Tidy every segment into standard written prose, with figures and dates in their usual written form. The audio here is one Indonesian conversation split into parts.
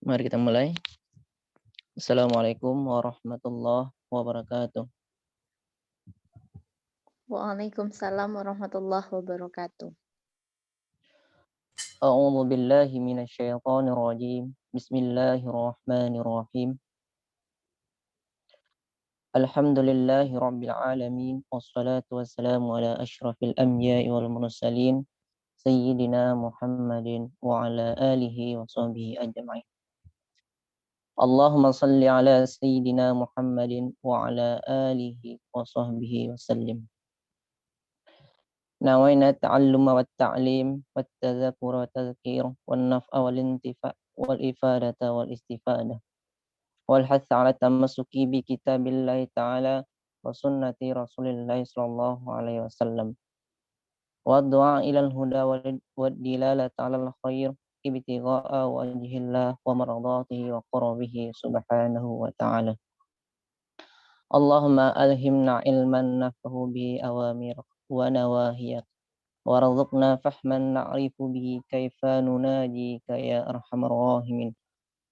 Mari kita mulai. Assalamualaikum warahmatullahi wabarakatuh. Waalaikumsalam warahmatullahi wabarakatuh. A'udzu billahi minasyaitonir rajim. Bismillahirrahmanirrahim. Alhamdulillahi rabbil alamin wassalatu wassalamu ala asyrafil anbiya'i wal mursalin sayyidina Muhammadin wa ala alihi wa sahbihi ajma'in. Allahumma salli ala sayyidina Muhammadin wa ala alihi wa sahbihi wa sallim. نوينا التعلم والتعليم والتذكر والتذكير والنفع والانتفاع والإفادة والاستفادة والحث على التمسك بكتاب الله تعالى وسنة رسول الله صلى الله عليه وسلم والدعاء إلى الهدى والدلالة على الخير ابتغاء وجه الله ومرضاته وقربه سبحانه وتعالى. اللهم ألهمنا علما نفعه به أوامرك ونواهيك وارزقنا فهما نعرف به كيف نناجيك يا أرحم الراحمين.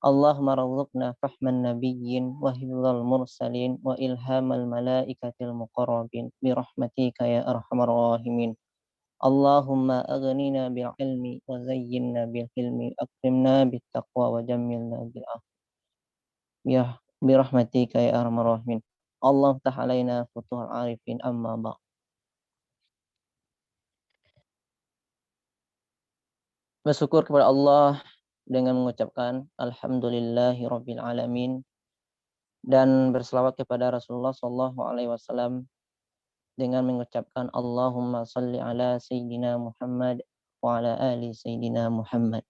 اللهم ارزقنا فهم النبيين وحفظ المرسلين وإلهام الملائكة المقربين برحمتك يا أرحم الراحمين. اللهم أغننا بالعلم وزينا بالحلم أكرمنا بالتقوى وجملنا بالعافية برحمتك يا أرحم الراحمين. اللهم افتح علينا فتوح العارفين. أما بعد. Bersyukur kepada Allah dengan mengucapkan Alhamdulillahirabbil alamin dan berselawat kepada Rasulullah sallallahu alaihi wasallam dengan mengucapkan Allahumma shalli ala sayyidina Muhammad wa ala ali sayyidina Muhammad.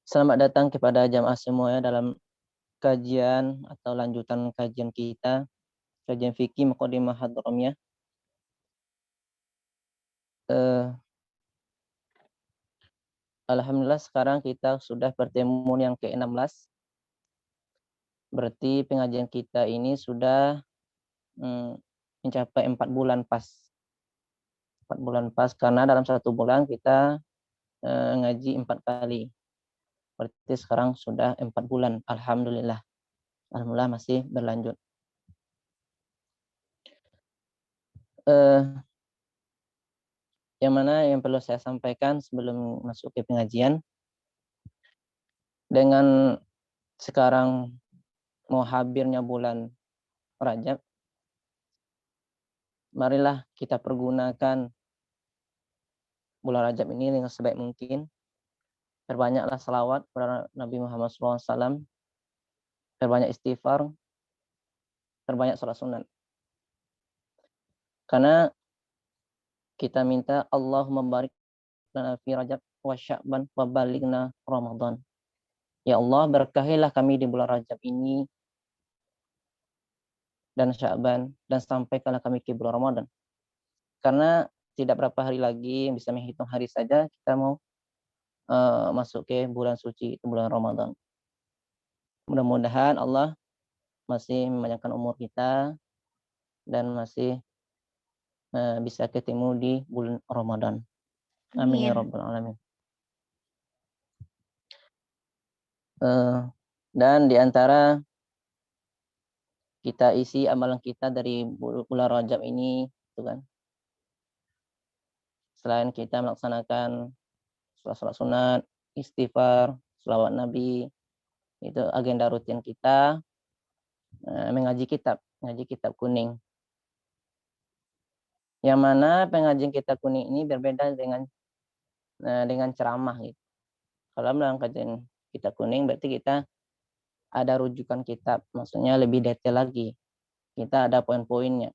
Selamat datang kepada jamaah semuanya dalam kajian atau lanjutan kajian kita, kajian fikih Muqaddimah Hadramiyah. Alhamdulillah sekarang kita sudah pertemuan yang ke-16. Berarti pengajian kita ini sudah mencapai 4 bulan pas. 4 bulan pas karena dalam 1 bulan kita ngaji 4 kali. Berarti sekarang sudah 4 bulan. Alhamdulillah. Alhamdulillah masih berlanjut. Yang mana yang perlu saya sampaikan sebelum masuk ke pengajian, dengan sekarang mau hampirnya bulan Rajab, marilah kita pergunakan bulan Rajab ini dengan sebaik mungkin. Perbanyaklah salawat kepada Nabi Muhammad SAW, perbanyak istighfar, perbanyak sholat sunat. Karena kita minta Allah membarik lana fi Rajab wa Sya'ban wa balighna Ramadan. Ya Allah, berkahilah kami di bulan Rajab ini dan Sya'ban, dan sampaikanlah kami ke bulan Ramadan. Karena tidak berapa hari lagi, bisa menghitung hari saja kita mau masuk ke bulan suci, itu bulan Ramadan. Mudah-mudahan Allah masih memanjangkan umur kita dan masih bisa ketemu di bulan Ramadan. Amin ya rabbal alamin. Dan di antara kita isi amalan kita dari bulan Rajab ini, itu kan, selain kita melaksanakan sholat sunat, istighfar, selawat Nabi, itu agenda rutin kita, mengaji kitab kuning. Yang mana pengajian kitab kuning ini berbeda dengan ceramah gitu. Kalau dalam kajian kitab kuning berarti kita ada rujukan kitab, maksudnya lebih detail lagi. Kita ada poin-poinnya.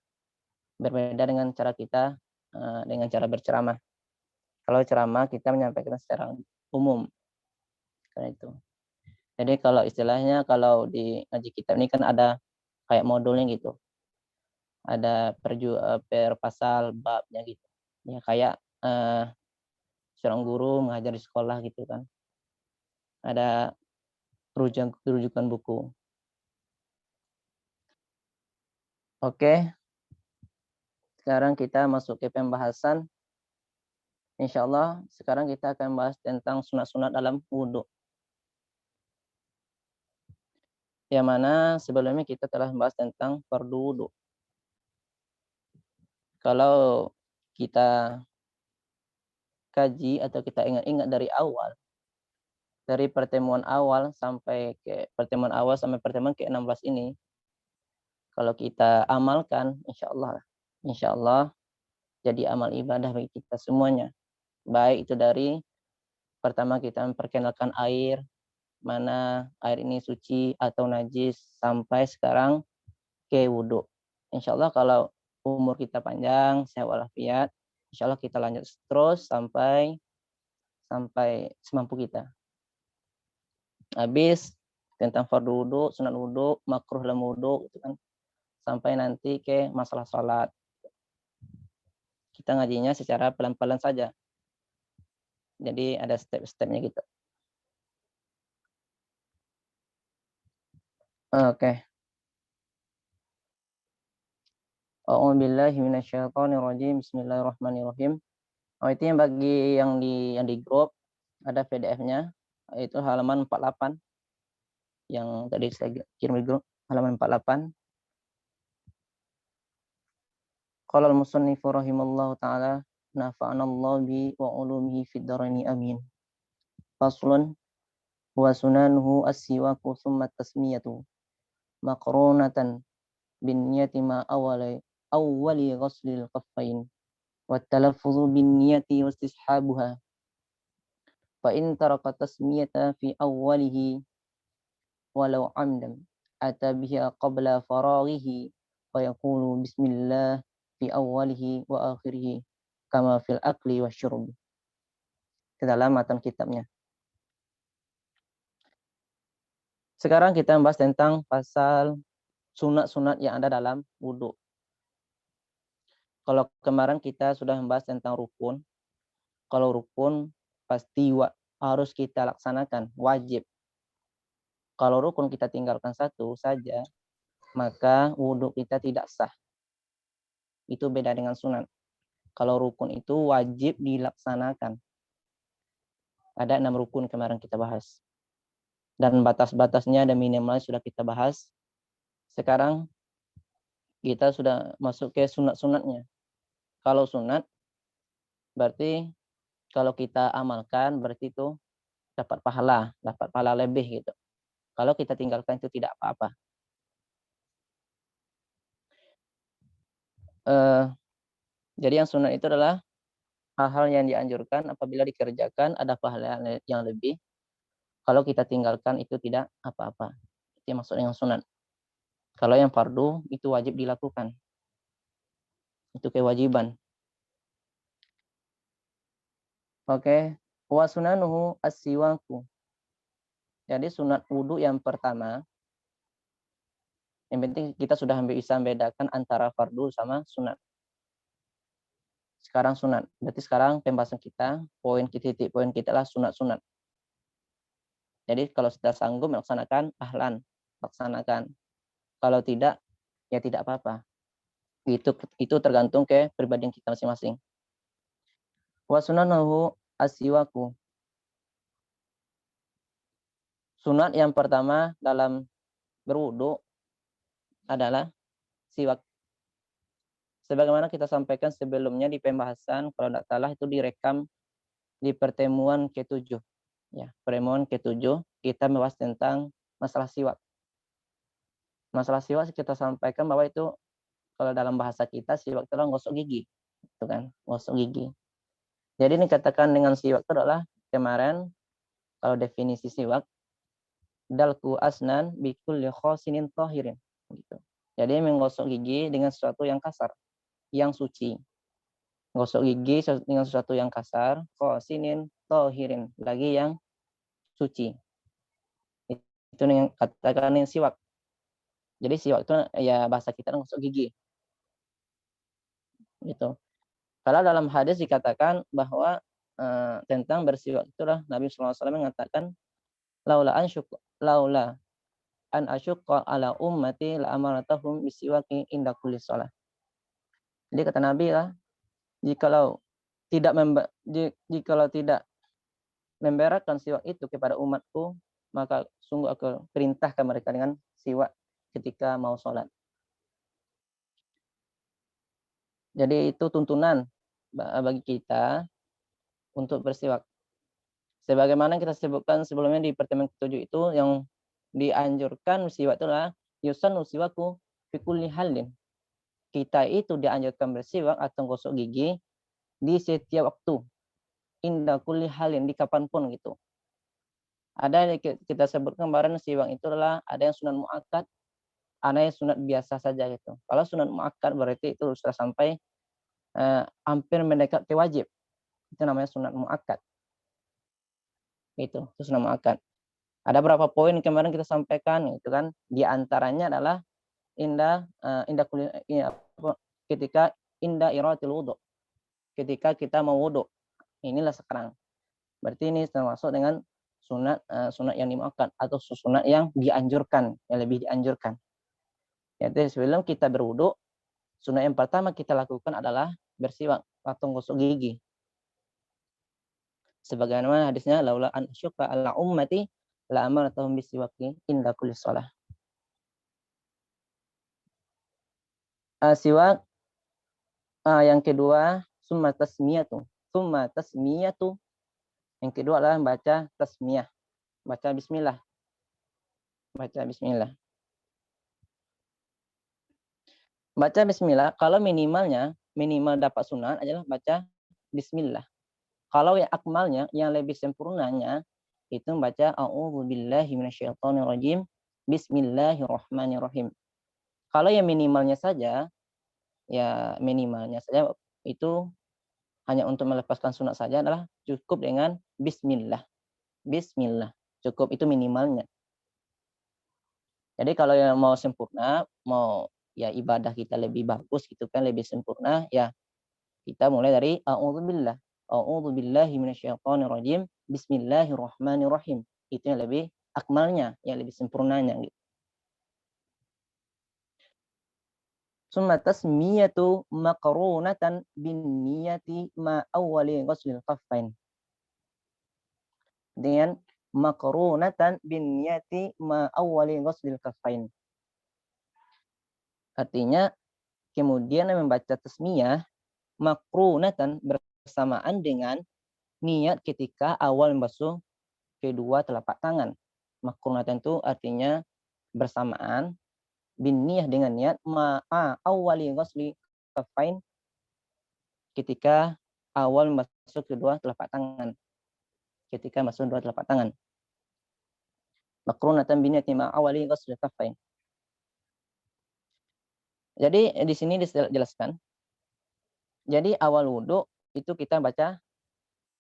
Berbeda dengan cara kita dengan cara berceramah. Kalau ceramah kita menyampaikan secara umum. Karena itu. Jadi kalau istilahnya kalau di ngaji kitab ini kan ada kayak modulnya gitu. Ada per pasal babnya gitu. Ya kayak seorang guru mengajar di sekolah gitu kan. Ada rujukan buku. Oke. Sekarang kita masuk ke pembahasan Insyaallah sekarang kita akan bahas tentang sunat-sunat dalam wudhu. Yang mana sebelumnya kita telah membahas tentang fardu wudhu. Kalau kita kaji atau kita ingat-ingat dari pertemuan awal sampai pertemuan ke-16 ini, kalau kita amalkan, insya Allah jadi amal ibadah bagi kita semuanya. Baik itu dari pertama kita memperkenalkan air, mana air ini suci atau najis, sampai sekarang ke wudhu. Insya Allah kalau umur kita panjang, sehat walafiat, insya Allah kita lanjut terus sampai semampu kita. Habis tentang fardu wudhu, sunat wudhu, makruh dalam wudhu, gitu kan, sampai nanti ke masalah sholat. Kita ngajinya secara pelan-pelan saja. Jadi ada step-stepnya gitu. Oke. A'udzubillahi minasyaitonirrajim. Bismillahirrahmanirrahim. Itu yang bagi yang di grup ada PDF-nya, itu halaman 48 yang tadi saya kirim di grup, halaman 48. Qala al-musannifu rahimallahu ta'ala nafa'anallahu bi wa ulumihi fid dharaini amin. Faslun wa sunanuhu as-siwaku thumma tasmiyatu maqrunatan bin niyati ma awwali ghuslil qaffain wa talaffuzu bin niyati wa istishabuha fa in taraka tasmiyata fi awwalihi walau amdan ata biha qabla faraghihi fa yaqulu bismillah fi awwalihi wa akhirihi kama fil akli wa syurb. Ke dalam matan kitabnya. Sekarang kita membahas tentang pasal sunat-sunat yang ada dalam wudhu. Kalau kemarin kita sudah membahas tentang rukun. Kalau rukun pasti harus kita laksanakan, wajib. Kalau rukun kita tinggalkan satu saja, maka wudhu kita tidak sah. Itu beda dengan sunat. Kalau rukun itu wajib dilaksanakan. Ada 6 rukun kemarin kita bahas. Dan batas-batasnya dan minimalnya sudah kita bahas. Sekarang kita sudah masuk ke sunat-sunatnya. Kalau sunat, berarti kalau kita amalkan, berarti itu dapat pahala lebih gitu. Kalau kita tinggalkan itu tidak apa-apa. Jadi yang sunat itu adalah hal-hal yang dianjurkan apabila dikerjakan ada pahala yang lebih. Kalau kita tinggalkan itu tidak apa-apa. Itu yang maksud dengan sunat. Kalau yang fardu itu wajib dilakukan. Itu kewajiban. Oke. Wa sunanuhu as-siwaku. Jadi sunat wudu yang pertama, yang penting kita sudah bisa membedakan antara fardu sama sunat. Sekarang sunat. Berarti sekarang pembahasan kita, titik poin kita adalah sunat-sunat. Jadi kalau sudah sanggup melaksanakan, ahlan, laksanakan. Kalau tidak, ya tidak apa-apa. Itu tergantung ke pribadi kita masing-masing. Wa sunanahu as-siwaku. Sunat yang pertama dalam berwudu adalah siwak. Sebagaimana kita sampaikan sebelumnya di pembahasan, kalau tidak salah itu direkam di pertemuan ke-7. Ya, pertemuan ke-7 kita membahas tentang masalah siwak. Masalah siwak kita sampaikan bahwa itu kalau dalam bahasa kita siwak itu adalah gosok gigi, itu kan, gosok gigi. Jadi ini katakan dengan siwak itu adalah kemarin kalau definisi siwak dalku asnan bikulli khosinin tahirin gitu. Jadi menggosok gigi dengan sesuatu yang kasar, yang suci. Gosok gigi dengan sesuatu yang kasar, khosinin tahirin, lagi yang suci. Itu yang katakan yang siwak. Jadi siwak itu ya bahasa kita gosok gigi. Gitu. Kalau dalam hadis dikatakan bahwa tentang bersiwak itulah Nabi SAW mengatakan laula an asyqa ala ummati la amaratahum bisiwaki inda kulli shalah. Jadi kata Nabi lah, jikalau jikalau tidak memberatkan siwak itu kepada umatku, maka sungguh aku perintahkan mereka dengan siwak ketika mau sholat. Jadi itu tuntunan bagi kita untuk bersiwak. Sebagaimana kita sebutkan sebelumnya di pertemuan ke-7 itu, yang dianjurkan siwak itu adalah yusannu siwaku fi kulli halin. Kita itu dianjurkan bersiwak atau gosok gigi di setiap waktu, inda kulli halin, di kapanpun gitu. Ada yang kita sebutkan kemarin siwak itu adalah ada yang sunat muakkad, ada yang sunat biasa saja gitu. Kalau sunat muakkad berarti itu sudah sampai hampir mendekati wajib. Itu namanya sunat muakkad. Itu sunat muakkad. Ada berapa poin kemarin kita sampaikan gitu kan? Di antaranya adalah ketika inda iratil wudu. Ketika kita mau wudu. Inilah sekarang. Berarti ini termasuk dengan sunat yang dimuakkad atau sunat yang dianjurkan, yang lebih dianjurkan. Yaitu sebelum kita berwudu, sunat yang pertama kita lakukan adalah bersiwak atau gosok gigi. Sebagaimana hadisnya, laula an asyqa ala ummati la amaratuhum bisiwaki inda kulli shalah. Siwak yang kedua, summa tasmiyatu. Yang kedua adalah baca tasmiyah. Baca bismillah. Baca bismillah, kalau minimal dapat sunat adalah baca bismillah. Kalau yang akmalnya, yang lebih sempurnanya, itu baca a'udzubillahi minasyaitonirrajim, bismillahirrahmanirrahim. Kalau yang minimalnya saja itu hanya untuk melepaskan sunat saja adalah cukup dengan bismillah. Cukup, itu minimalnya. Jadi kalau yang mau sempurna, mau ya ibadah kita lebih bagus gitu kan, lebih sempurna, ya kita mulai dari a'udzubillahi minasyaitonirrajim, bismillahirrahmanirrahim. Itu yang lebih akmalnya, yang lebih sempurnanya gitu. Summa tasmiyatu maqrunatan bin niyati ma awwali ghuslil kaffain. Dengan maqrunatan bin niyati ma awwali ghuslil kaffain. Artinya kemudian membaca tasmiyah maqrunatan bersamaan dengan niat ketika awal membasuh kedua telapak tangan. Maqrunatan itu artinya bersamaan, bin niyah dengan niat, ma'a awwali ghusli kaffain, ketika awal masuk kedua telapak tangan. Ketika masuk dua telapak tangan. Maqrunatan bin niyati ma'a awwali ghusli kaffain. Jadi di sini dijelaskan. Jadi awal wudu itu kita baca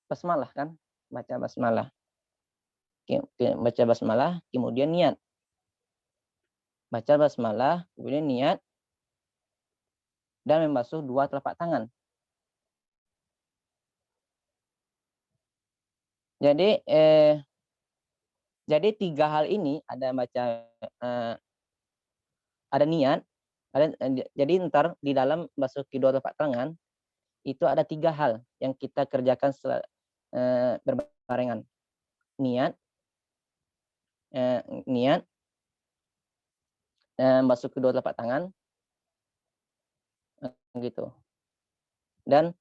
basmalah kan? Baca basmalah. Kemudian niat. Baca basmalah, kemudian niat, dan membasuh dua telapak tangan. Jadi tiga hal ini ada ada niat, jadi ntar di dalam basuh kedua telapak tangan itu ada tiga hal yang kita kerjakan berbarengan. Niat, basuh kedua telapak tangan, gitu. Dan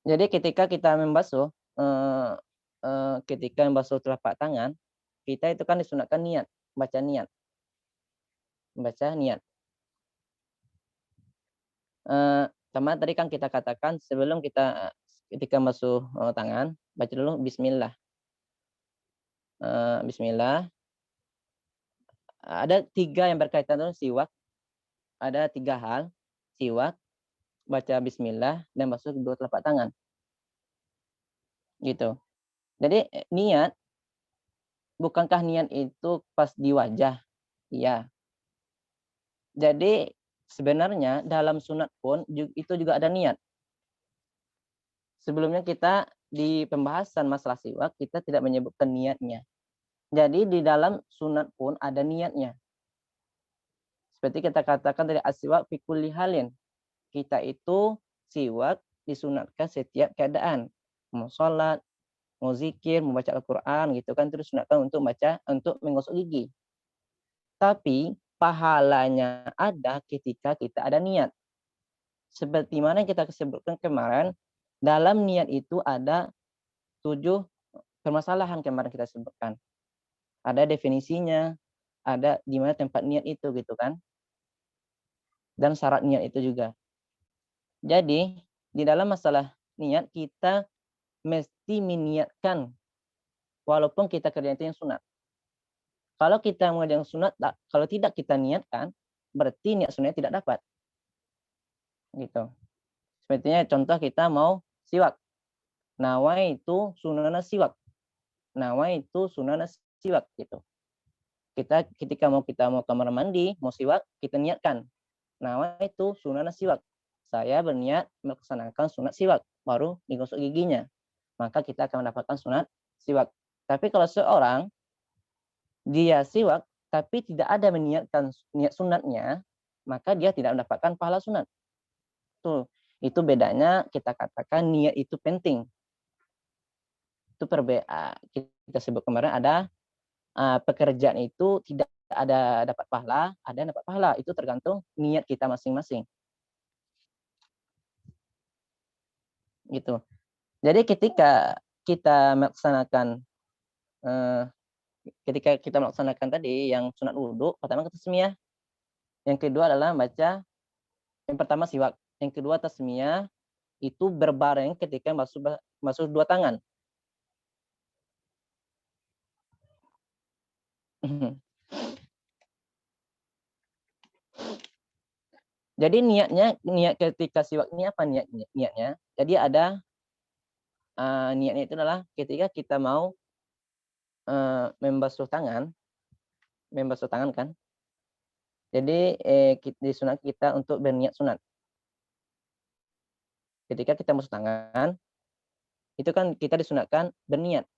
jadi ketika kita membasuh telapak tangan, kita itu kan disunatkan niat, baca niat. Sama tadi kan kita katakan sebelum kita ketika basuh tangan, baca dulu bismillah. Bismillah. Ada tiga yang berkaitan dengan siwak. Ada tiga hal, siwak, baca bismillah, dan basuh kedua telapak tangan. Gitu. Jadi niat, bukankah niat itu pas di wajah? Iya. Jadi sebenarnya dalam sunat pun itu juga ada niat. Sebelumnya kita di pembahasan masalah siwak kita tidak menyebutkan niatnya. Jadi di dalam sunat pun ada niatnya. Seperti kita katakan dari aswak fi kulli halin. Kita itu siwak disunatkan setiap keadaan. Mau sholat, mau zikir, mau baca Al-Quran gitu kan, terus sunatkan untuk menggosok gigi. Tapi pahalanya ada ketika kita ada niat. Seperti mana yang kita sebutkan kemarin, dalam niat itu ada 7 permasalahan kemarin kita sebutkan. Ada definisinya, ada di mana tempat niat itu gitu kan. Dan syarat niat itu juga. Jadi di dalam masalah niat kita mesti meniatkan walaupun kita kerjanya itu yang sunat. Kalau kita mengerjakan sunat, kalau tidak kita niatkan, berarti niat sunatnya tidak dapat. Gitu. Sepertinya contoh kita mau siwak. Nawaitu sunana siwak. Nawaitu sunana siwak gitu. Ketika kita mau kamar mandi, mau siwak, kita niatkan. Nawaitu sunana siwak. Saya berniat melaksanakan sunat siwak, baru digosok giginya. Maka kita akan mendapatkan sunat siwak. Tapi kalau seorang dia siwak tapi tidak ada meniatkan niat sunatnya, maka dia tidak mendapatkan pahala sunat. Tuh, itu bedanya kita katakan niat itu penting. Itu kita sebut kemarin ada pekerjaan itu tidak ada dapat pahala, ada dapat pahala. Itu tergantung niat kita masing-masing. Gitu. Jadi ketika kita melaksanakan tadi yang sunat wudhu, pertama kita tasmiyah, yang kedua adalah baca, yang pertama siwak, yang kedua tasmiyah, itu berbareng ketika masuk 2 tangan. Jadi niat ketika siwak ini apa niatnya? Jadi ada niatnya itu adalah ketika kita mau membasuh tangan kan. Jadi disunat kita untuk berniat sunat. Ketika kita basuh tangan, itu kan kita disunatkan berniat.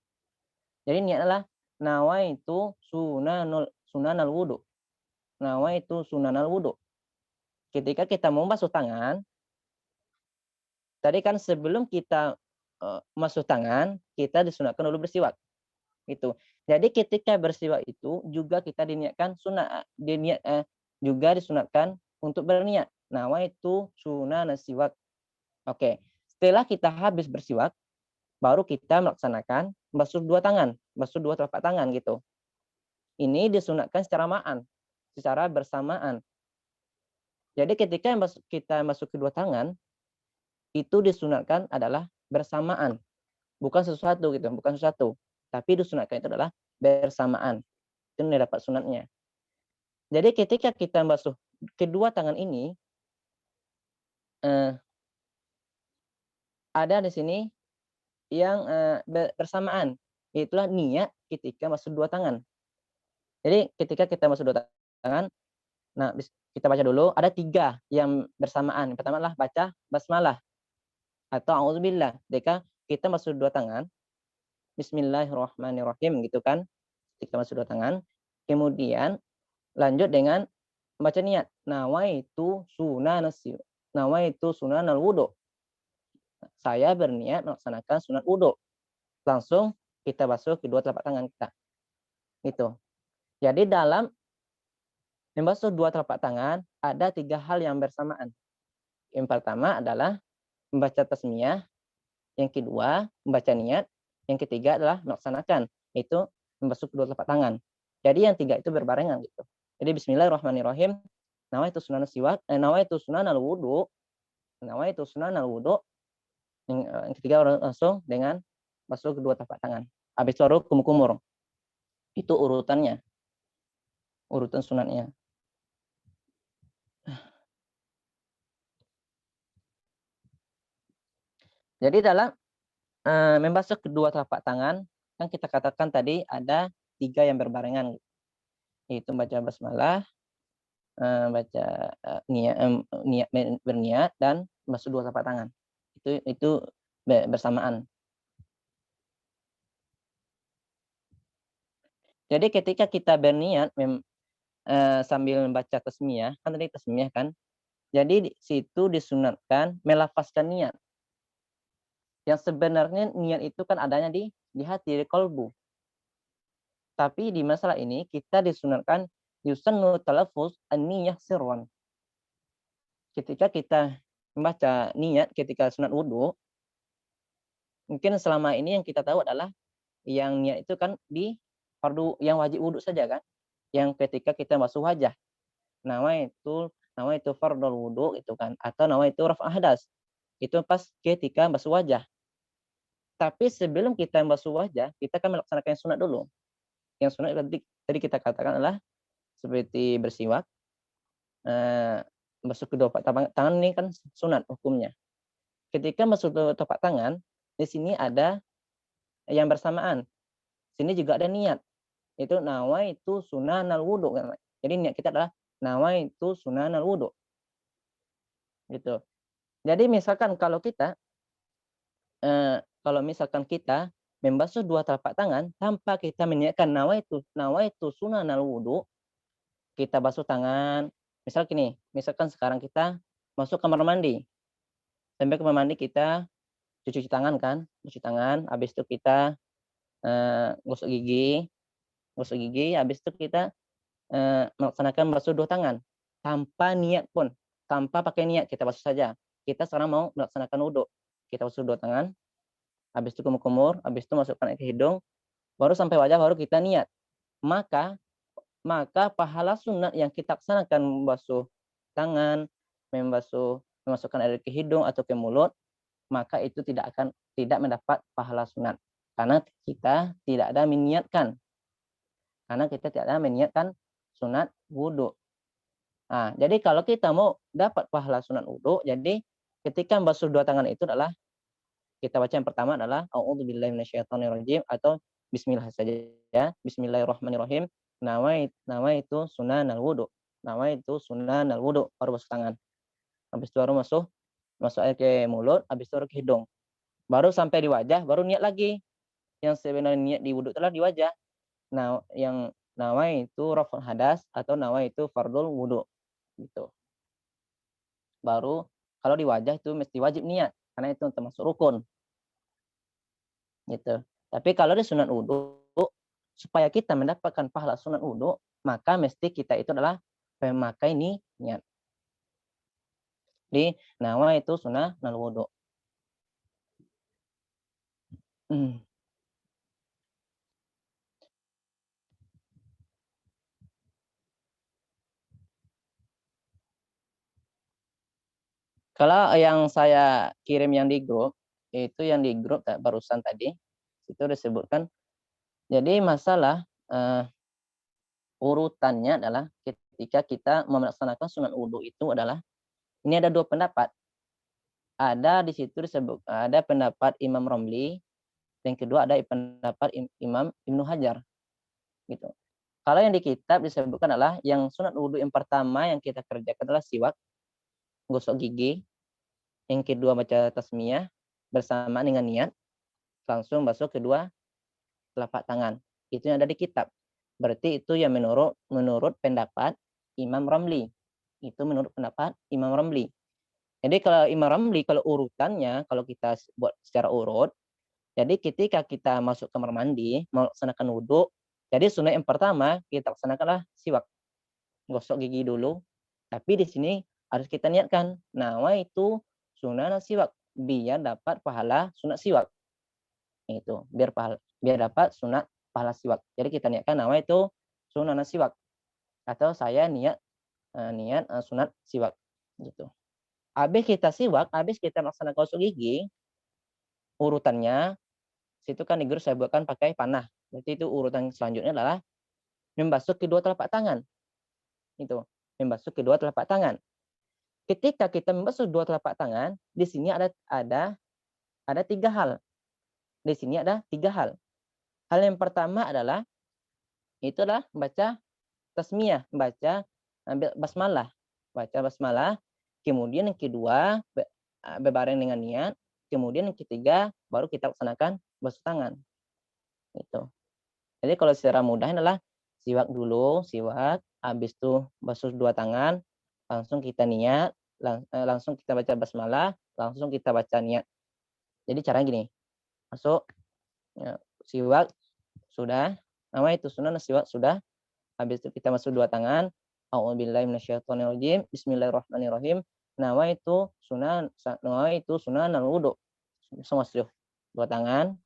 Jadi niat adalah nawaitu sunanal wudu. Nawaitu sunanal wudu. Ketika kita mau basuh tangan, tadi kan sebelum kita masuk tangan, kita disunatkan dulu bersiwak. Gitu. Jadi ketika bersiwak itu juga kita diniatkan juga disunatkan untuk berniat. Nawaitu sunan siwak. Oke. Setelah kita habis bersiwak, baru kita melaksanakan basuh 2 tangan, basuh 2 telapak tangan gitu. Ini disunatkan secara bersamaan. Jadi ketika kita masuk kedua tangan, itu disunatkan adalah bersamaan. Bukan sesuatu gitu, bukan sesuatu. Tapi disunatkan itu adalah bersamaan. Itu dapat sunatnya. Jadi ketika kita basuh kedua tangan ini, ada di sini yang bersamaan. Itulah niat ketika masuk 2 tangan. Jadi ketika kita masuk 2 tangan, nah kita baca dulu, ada 3 yang bersamaan. Yang pertama adalah baca basmalah atau auzubillah. Ketika kita masuk 2 tangan, bismillahirrahmanirrahim gitu kan. Kita masuk 2 tangan, kemudian lanjut dengan membaca niat. Nawaitu sunanal wudu. Saya berniat melaksanakan sunat wudu. Langsung kita basuh kedua telapak tangan kita. Gitu. Jadi dalam membasuh 2 telapak tangan ada 3 hal yang bersamaan. Yang pertama adalah membaca tasmiyah, yang kedua membaca niat, yang ketiga adalah melaksanakan, itu membasuh kedua telapak tangan. Jadi yang 3 itu berbarengan gitu. Jadi bismillahirrahmanirrahim. Nawaitu sunanal siwak, nawaitu sunanal wudu. Nawaitu sunanal wudu. Yang ketiga langsung dengan basuh kedua telapak tangan. Habis itu baru kumur-kumur. Itu urutannya. Urutan sunatnya. Jadi dalam membasuh kedua telapak tangan, kan kita katakan tadi ada 3 yang berbarengan. Yaitu baca basmalah, baca niat berniat dan basuh dua telapak tangan. Itu bersamaan. Jadi ketika kita berniat sambil membaca tasmiyah, kan tadi tasmiyah kan. Jadi di situ disunatkan melafazkan niat. Yang sebenarnya niat itu kan adanya di hati, di qalbu. Tapi di masalah ini kita disunatkan yusannu talaffuz an-niyah sirran. Ketika kita membaca niat ketika sunat wudu, mungkin selama ini yang kita tahu adalah yang niat itu kan di fardu yang wajib wudu saja kan. Yang ketika kita basuh wajah. Nawaitu fardul wudu itu kan, atau nawaitu raf'a hadas. Itu pas ketika basuh wajah. Tapi sebelum kita basuh wajah, kita kan melaksanakan yang sunat dulu. Yang sunat tadi kita katakan adalah seperti bersiwak, basuh kedua telapak tangan ini kan sunat hukumnya. Ketika basuh telapak tangan, di sini ada yang bersamaan. Sini juga ada niat. Itu nawaitu sunanal wudu. Jadi niat kita adalah nawaitu sunanal wudu. Gitu. Jadi misalkan kalau misalkan kita membasuh dua telapak tangan tanpa kita meniatkan nawaitu sunanal wudu, kita basuh tangan. Misalkan sekarang kita masuk kamar mandi. Sampai kamar mandi kita cuci tangan kan, habis itu kita gosok gigi, habis itu kita melaksanakan basuh dua tangan tanpa niat pun, tanpa pakai niat kita basuh saja. Kita sekarang mau melaksanakan wudu, kita basuh dua tangan, habis itu kumur-kumur, habis itu masukkan ke hidung, baru sampai wajah, baru kita niat. Maka pahala sunat yang kita laksanakan membasuh tangan, memasukkan air ke hidung atau ke mulut, maka itu tidak mendapat pahala sunat karena kita tidak ada meniatkan sunat wudu. Nah, jadi kalau kita mau dapat pahala sunat wudu, jadi ketika membasuh dua tangan itu adalah kita baca yang pertama adalah a'udzubillahi minasyaitonirrajim atau bismillah saja ya. Bismillahirrahmanirrahim. Nawaitu sunanal wudu. Baru basuh tangan. Habis itu baru masuk air ke mulut, habis itu baru ke hidung. Baru sampai di wajah, baru niat lagi. Yang sebenarnya niat di wudu adalah di wajah. Nah, yang nawaitu raf'ul hadas atau nawaitu fardul wudu. Gitu. Baru kalau di wajah itu mesti wajib niat karena itu termasuk rukun. Gitu. Tapi kalau di sunat wudu, supaya kita mendapatkan pahala sunat wudu, maka mesti kita itu adalah memakai niat. Di nawaitu sunanal wudu. Kalau yang saya kirim yang di grup, itu yang di grup barusan tadi, itu disebutkan. Jadi masalah urutannya adalah ketika kita melaksanakan sunat wudu itu adalah, ini ada dua pendapat. Ada di situ disebut, ada pendapat Imam Romli, yang kedua ada pendapat Imam Ibnu Hajar. Gitu. Kalau yang di kitab disebutkan adalah yang sunat wudu yang pertama yang kita kerjakan adalah siwak, gosok gigi, yang kedua baca tasmiyah bersamaan dengan niat, langsung basuh kedua telapak tangan. Itu yang ada di kitab. Berarti itu yang menurut pendapat Imam Ramli. Itu menurut pendapat Imam Ramli. Jadi kalau Imam Ramli, kalau urutannya, kalau kita buat secara urut, jadi ketika kita masuk kamar mandi, melaksanakan wudhu, jadi sunat yang pertama kita laksanakanlah siwak. Gosok gigi dulu. Tapi di sini harus kita niatkan, nawaitu sunat siwak, biar dapat pahala sunat siwak. Itu, biar dapat sunat pahala siwak. Jadi kita niatkan nawaitu sunat siwak. Atau saya niat sunat siwak gitu. Habis kita siwak, habis kita melaksanakan gosok gigi, urutannya situ kan di grup saya buatkan pakai panah. Berarti itu urutan selanjutnya adalah membasuh kedua telapak tangan. Itu, membasuh kedua telapak tangan. Ketika kita membasuh dua telapak tangan, di sini ada tiga hal. Di sini ada tiga hal. Hal yang pertama adalah membaca tasmiyah, membaca basmalah, baca basmalah. Kemudian yang kedua berbareng dengan niat. Kemudian yang ketiga baru kita laksanakan basuh tangan. Itu. Jadi kalau secara mudah adalah siwak dulu, siwak, habis itu basuh dua tangan, langsung kita niat, langsung kita baca basmalah, langsung kita baca niat. Jadi caranya gini, masuk ya, siwak sudah, nama itu sunnah siwak sudah, habis itu kita masuk dua tangan, a'udzubillahi minasyaitonirrajim, bismillahirrahmanirrahim, nama itu sunnah al-wudu. Langsung masuk dua tangan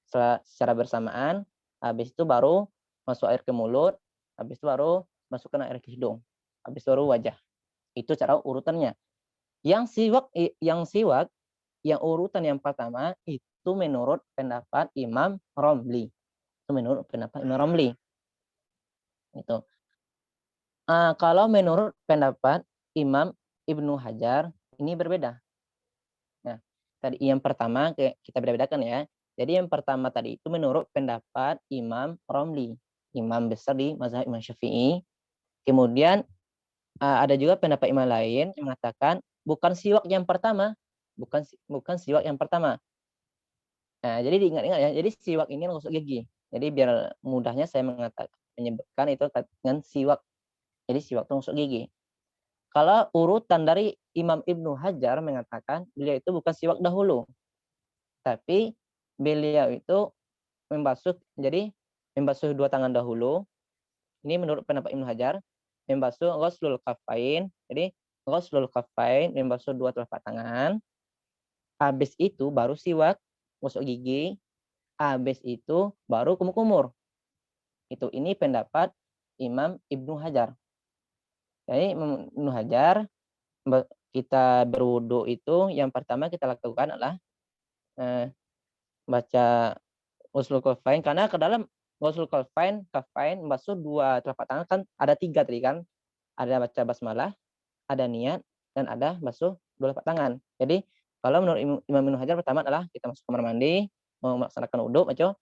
secara bersamaan, habis itu baru masuk air ke mulut, habis itu baru masukkan air ke hidung, habis itu baru wajah. Itu cara urutannya. Yang siwak yang urutan yang pertama itu menurut pendapat Imam Romli. Itu menurut pendapat Imam Romli. Itu. Kalau menurut pendapat Imam Ibnu Hajar ini berbeda. Nah, tadi yang pertama kita beda-bedakan ya. Jadi yang pertama tadi itu menurut pendapat Imam Romli, imam besar di mazhab Imam Syafi'i. Kemudian ada juga pendapat imam lain yang mengatakan bukan siwak yang pertama, bukan siwak yang pertama. Nah, jadi diingat-ingat ya. Jadi siwak ini gosok gigi. Jadi biar mudahnya saya menyebutkan itu dengan siwak. Jadi siwak itu gosok gigi. Kalau urutan dari Imam Ibnu Hajar mengatakan beliau itu bukan siwak dahulu, tapi beliau itu membasuh dua tangan dahulu. Ini menurut pendapat Ibnu Hajar, membasuh ghuslul kafain. Jadi ghuslul kafain, membasuh dua telapak tangan. Habis itu baru siwak, gosok gigi. Habis itu baru kumur-kumur. Ini pendapat Imam Ibnu Hajar. Jadi Ibnu Hajar, kita berwudu itu yang pertama kita lakukan adalah baca ghuslul kafain, karena ke dalam ghuslul kafain membasuh dua telapak tangan kan ada tiga tadi kan, ada baca basmalah, ada niat, dan ada basuh dua telapak tangan. Jadi kalau menurut Imam Ibnu Hajar pertama adalah kita masuk kamar mandi, mau melaksanakan wudu, baca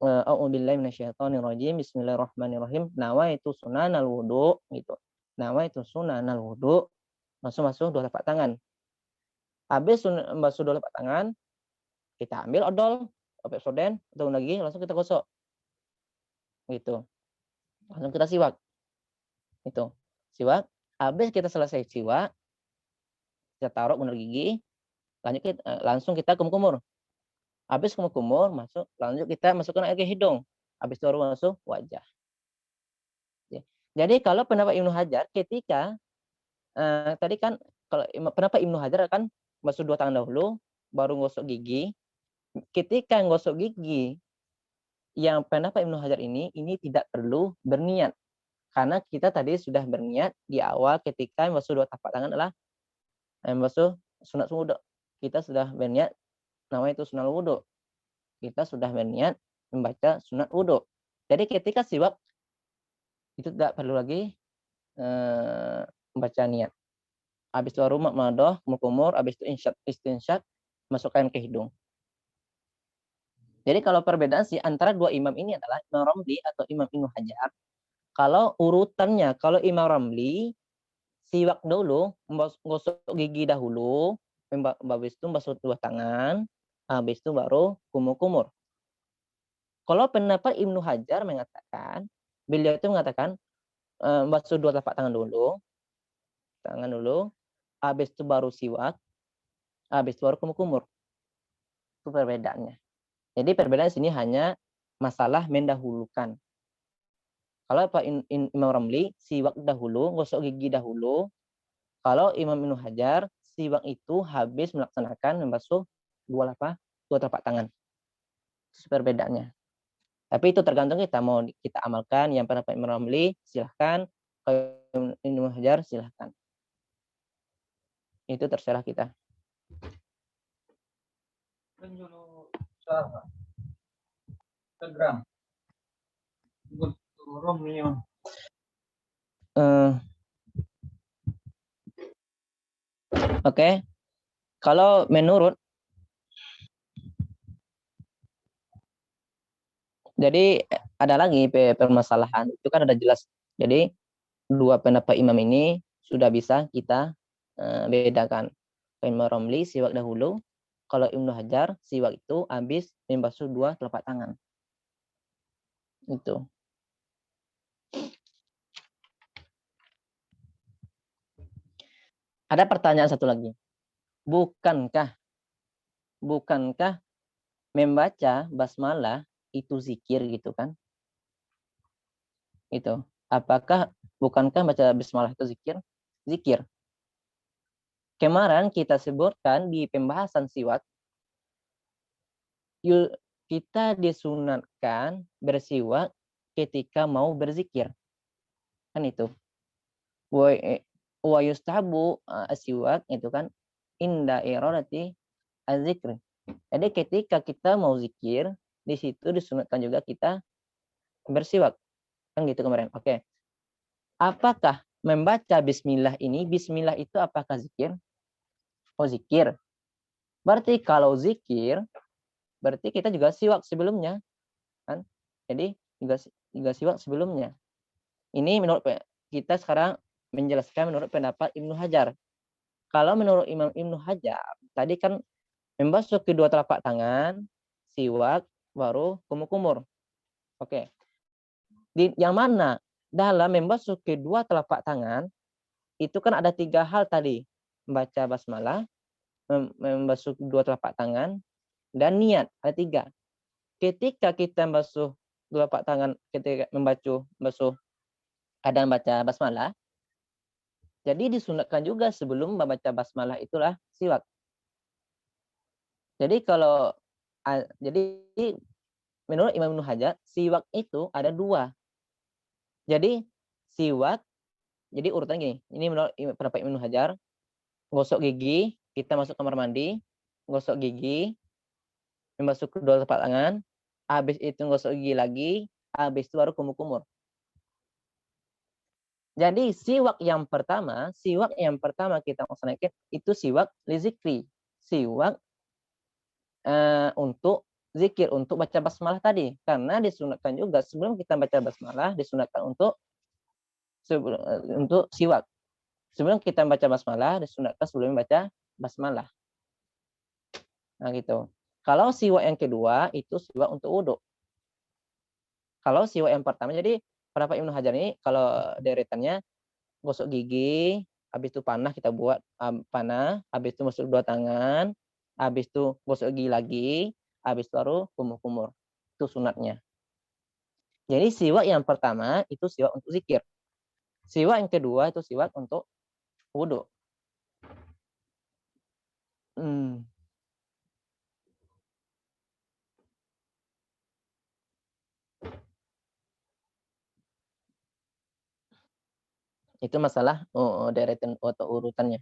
a'udzubillahi minasyaitonirrajim, bismillahirrahmanirrahim, nawaitu sunanal wudu gitu. Nawaitu sunanal wudu, masuk dua telapak tangan. Habis basuh dua telapak tangan, kita ambil odol, Pepsodent atau lagi langsung kita gosok. Gitu. Langsung kita siwak. Itu. Siwak. Habis kita selesai siwak, kita taruh benar gigi, langsung kita kumur-kumur. Habis kumur-kumur, lanjut kita masukkan air ke hidung. Habis itu baru masuk wajah. Jadi kalau pendapat Ibnu Hajar ketika tadi kan kalau pendapat Ibnu Hajar kan basuh dua tangan dahulu, baru gosok gigi. Ketika gosok gigi, yang pendapat Ibnu Hajar ini tidak perlu berniat. Karena kita tadi sudah berniat di awal ketika membasuh dua telapak tangan adalah membasuh sunat wudu. Kita sudah berniat namanya itu sunat wudu. Kita sudah berniat membaca sunat wudu. Jadi ketika siwak itu tidak perlu lagi membaca niat. Habis itu baru madoh, kumur-kumur, habis itu istinsyak, masukkan ke hidung. Jadi kalau perbedaan sih antara dua imam ini adalah Imam Romli atau Imam Ibnu Hajar. Kalau urutannya, kalau Imam Romli siwak dulu, gosok gigi dahulu, habis itu basuh dua tangan, habis itu baru kumur-kumur. Kalau pendapat Ibnu Hajar mengatakan, beliau itu mengatakan basuh dua telapak tangan dulu, habis itu baru siwak, habis itu baru kumur-kumur. Itu perbedaannya. Jadi perbedaan sini hanya masalah mendahulukan. Kalau Pak Imam Ramli, siwak dahulu, gosok gigi dahulu. Kalau Imam Ibnu Hajar, siwak itu habis melaksanakan membasuh dua telapak tangan. Itu perbedaannya. Tapi itu tergantung kita mau kita amalkan. Yang pada Pak Imam Ramli, silahkan. Kalau Ibnu Hajar, silahkan. Itu terserah kita. Oke. Kalau menurut jadi ada lagi permasalahan itu kan ada jelas. Jadi dua pendapat imam ini sudah bisa kita bedakan. Imam Romli siwak dahulu, kalau Ibnu Hajar siwak itu habis membasuh dua telapak tangan. Itu. Ada pertanyaan satu lagi. Bukankah membaca basmalah itu zikir gitu kan? Itu. Bukankah baca basmalah itu zikir? Zikir. Kemarin kita sebutkan di pembahasan siwak, kita disunatkan bersiwak ketika mau berzikir. Kan itu. Wa yustahabu siwak itu kan inda iradati az-zikr. Jadi ketika kita mau zikir, di situ disunatkan juga kita bersiwak. Kan gitu kemarin. Oke. Apakah membaca bismillah ini, bismillah itu apakah zikir? Oh, zikir. Berarti kalau zikir, berarti kita juga siwak sebelumnya. Kan? Jadi juga siwak sebelumnya. Ini menurut kita sekarang menjelaskan menurut pendapat Ibnu Hajar. Kalau menurut Imam Ibnu Hajar, tadi kan membasuh kedua telapak tangan, siwak, baru kumur-kumur. Oke. Yang mana dalam membasuh kedua telapak tangan, itu kan ada 3 hal tadi. Membaca basmalah, membasuh kedua telapak tangan, dan niat. Ada 3. Ketika kita membasuh telapak tangan, ketika membasuh kadang baca basmalah, jadi disunatkan juga sebelum membaca basmalah itulah siwak. Jadi menurut Imam Ibnu Hajar, siwak itu ada 2. Jadi siwak, jadi urutan gini. Ini menurut pendapat Ibnu Hajar, gosok gigi, kita masuk kamar mandi, gosok gigi, membasuh kedua telapak tangan, habis itu gosok gigi lagi, habis itu baru kumur-kumur. Jadi siwak yang pertama kita laksanakan itu siwak lizikri. Siwak untuk zikir, untuk baca basmalah tadi. Karena disunatkan juga sebelum kita baca basmalah, disunatkan untuk siwak. Sebelum kita baca basmalah, disunatkan sebelum baca basmalah. Nah gitu. Kalau siwak yang kedua, itu siwak untuk wudhu. Kalau siwak yang pertama, jadi pendapat Ibnu Hajar ini, kalau deretannya, gosok gigi, habis itu panah kita buat panah, habis itu masuk 2 tangan, habis itu gosok gigi lagi, habis itu baru kumur-kumur. Itu sunatnya. Jadi siwak yang pertama itu siwak untuk zikir. Siwak yang kedua itu siwak untuk wudhu. Itu masalah deretan atau urutannya.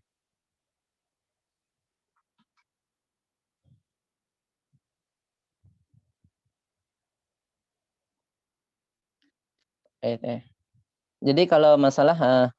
Jadi kalau masalah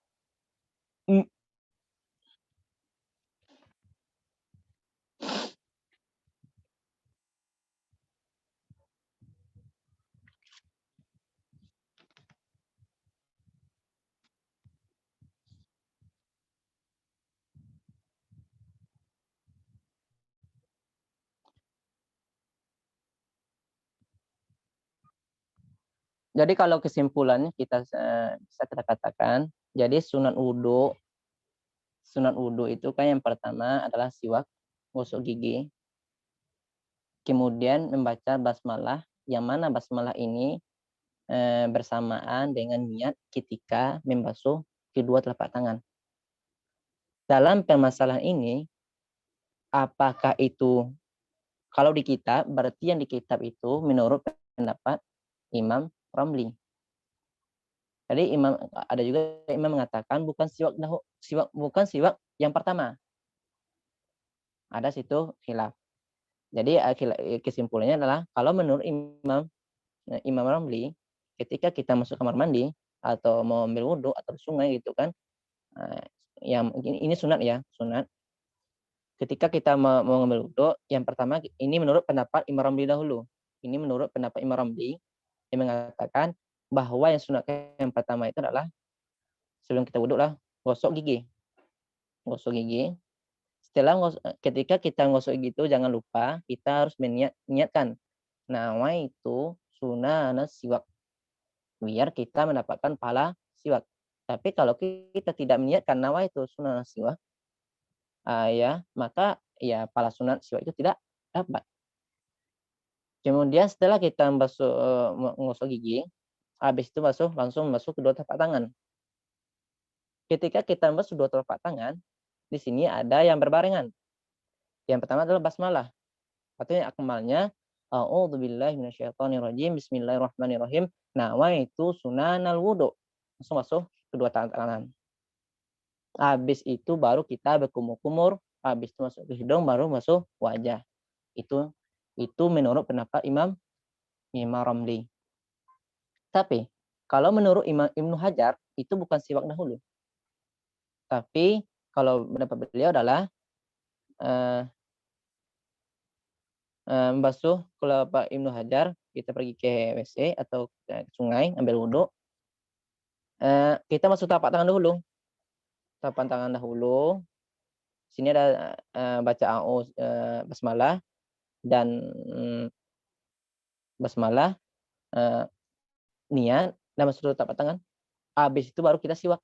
jadi kalau kesimpulannya bisa kita katakan, jadi sunat wudhu itu kan yang pertama adalah siwak, gosok gigi, kemudian membaca basmalah, yang mana basmalah ini bersamaan dengan niat ketika membasuh kedua telapak tangan. Dalam permasalahan ini, apakah itu, kalau di kitab, berarti yang di kitab itu menurut pendapat Imam Romli. Jadi ada juga imam mengatakan bukan siwak yang pertama. Ada situ khilaf. Jadi kesimpulannya adalah kalau menurut Imam Romli, ketika kita masuk kamar mandi atau mau ambil wudhu atau sungai gitu kan, yang ini sunat ya, sunat. Ketika kita mau mengambil wudhu, yang pertama ini menurut pendapat Imam Romli dahulu. Ini menurut pendapat Imam Romli yang mengatakan bahwa yang sunat yang pertama itu adalah Sebelum kita wudhu lah, gosok gigi. Gosok gigi. Ketika kita gosok gigi itu jangan lupa kita harus niatkan nawaitu sunana siwak, biar kita mendapatkan pahala siwak. Tapi kalau kita tidak niatkan nawaitu sunana siwak, ya maka ya pahala sunat siwak itu tidak dapat. Kemudian setelah kita menggosok gigi, habis itu langsung membasuh kedua telapak tangan. Ketika kita membasuh kedua telapak tangan, di sini ada yang berbarengan. Yang pertama adalah basmalah. Artinya akmalnya a'udzubillahi minasyaitonirrajim, bismillahirrahmanirrahim, nawaitu sunanal wudu. Langsung masuk kedua tangan. Habis itu baru kita berkumur-kumur, habis itu masuk ke hidung, baru masuk wajah. Itu menurut pendapat Imam Ramli. Tapi kalau menurut Imam Ibnu Hajar itu bukan siwak dahulu. Tapi kalau pendapat beliau adalah membasuh, kalau Pak Ibnu Hajar kita pergi ke WC atau ke sungai ambil wudhu, kita masuk telapak tangan dahulu. Telapak tangan dahulu. Sini ada baca basmalah dan basmalah, niat dan masuk telapak tangan. Habis itu baru kita siwak.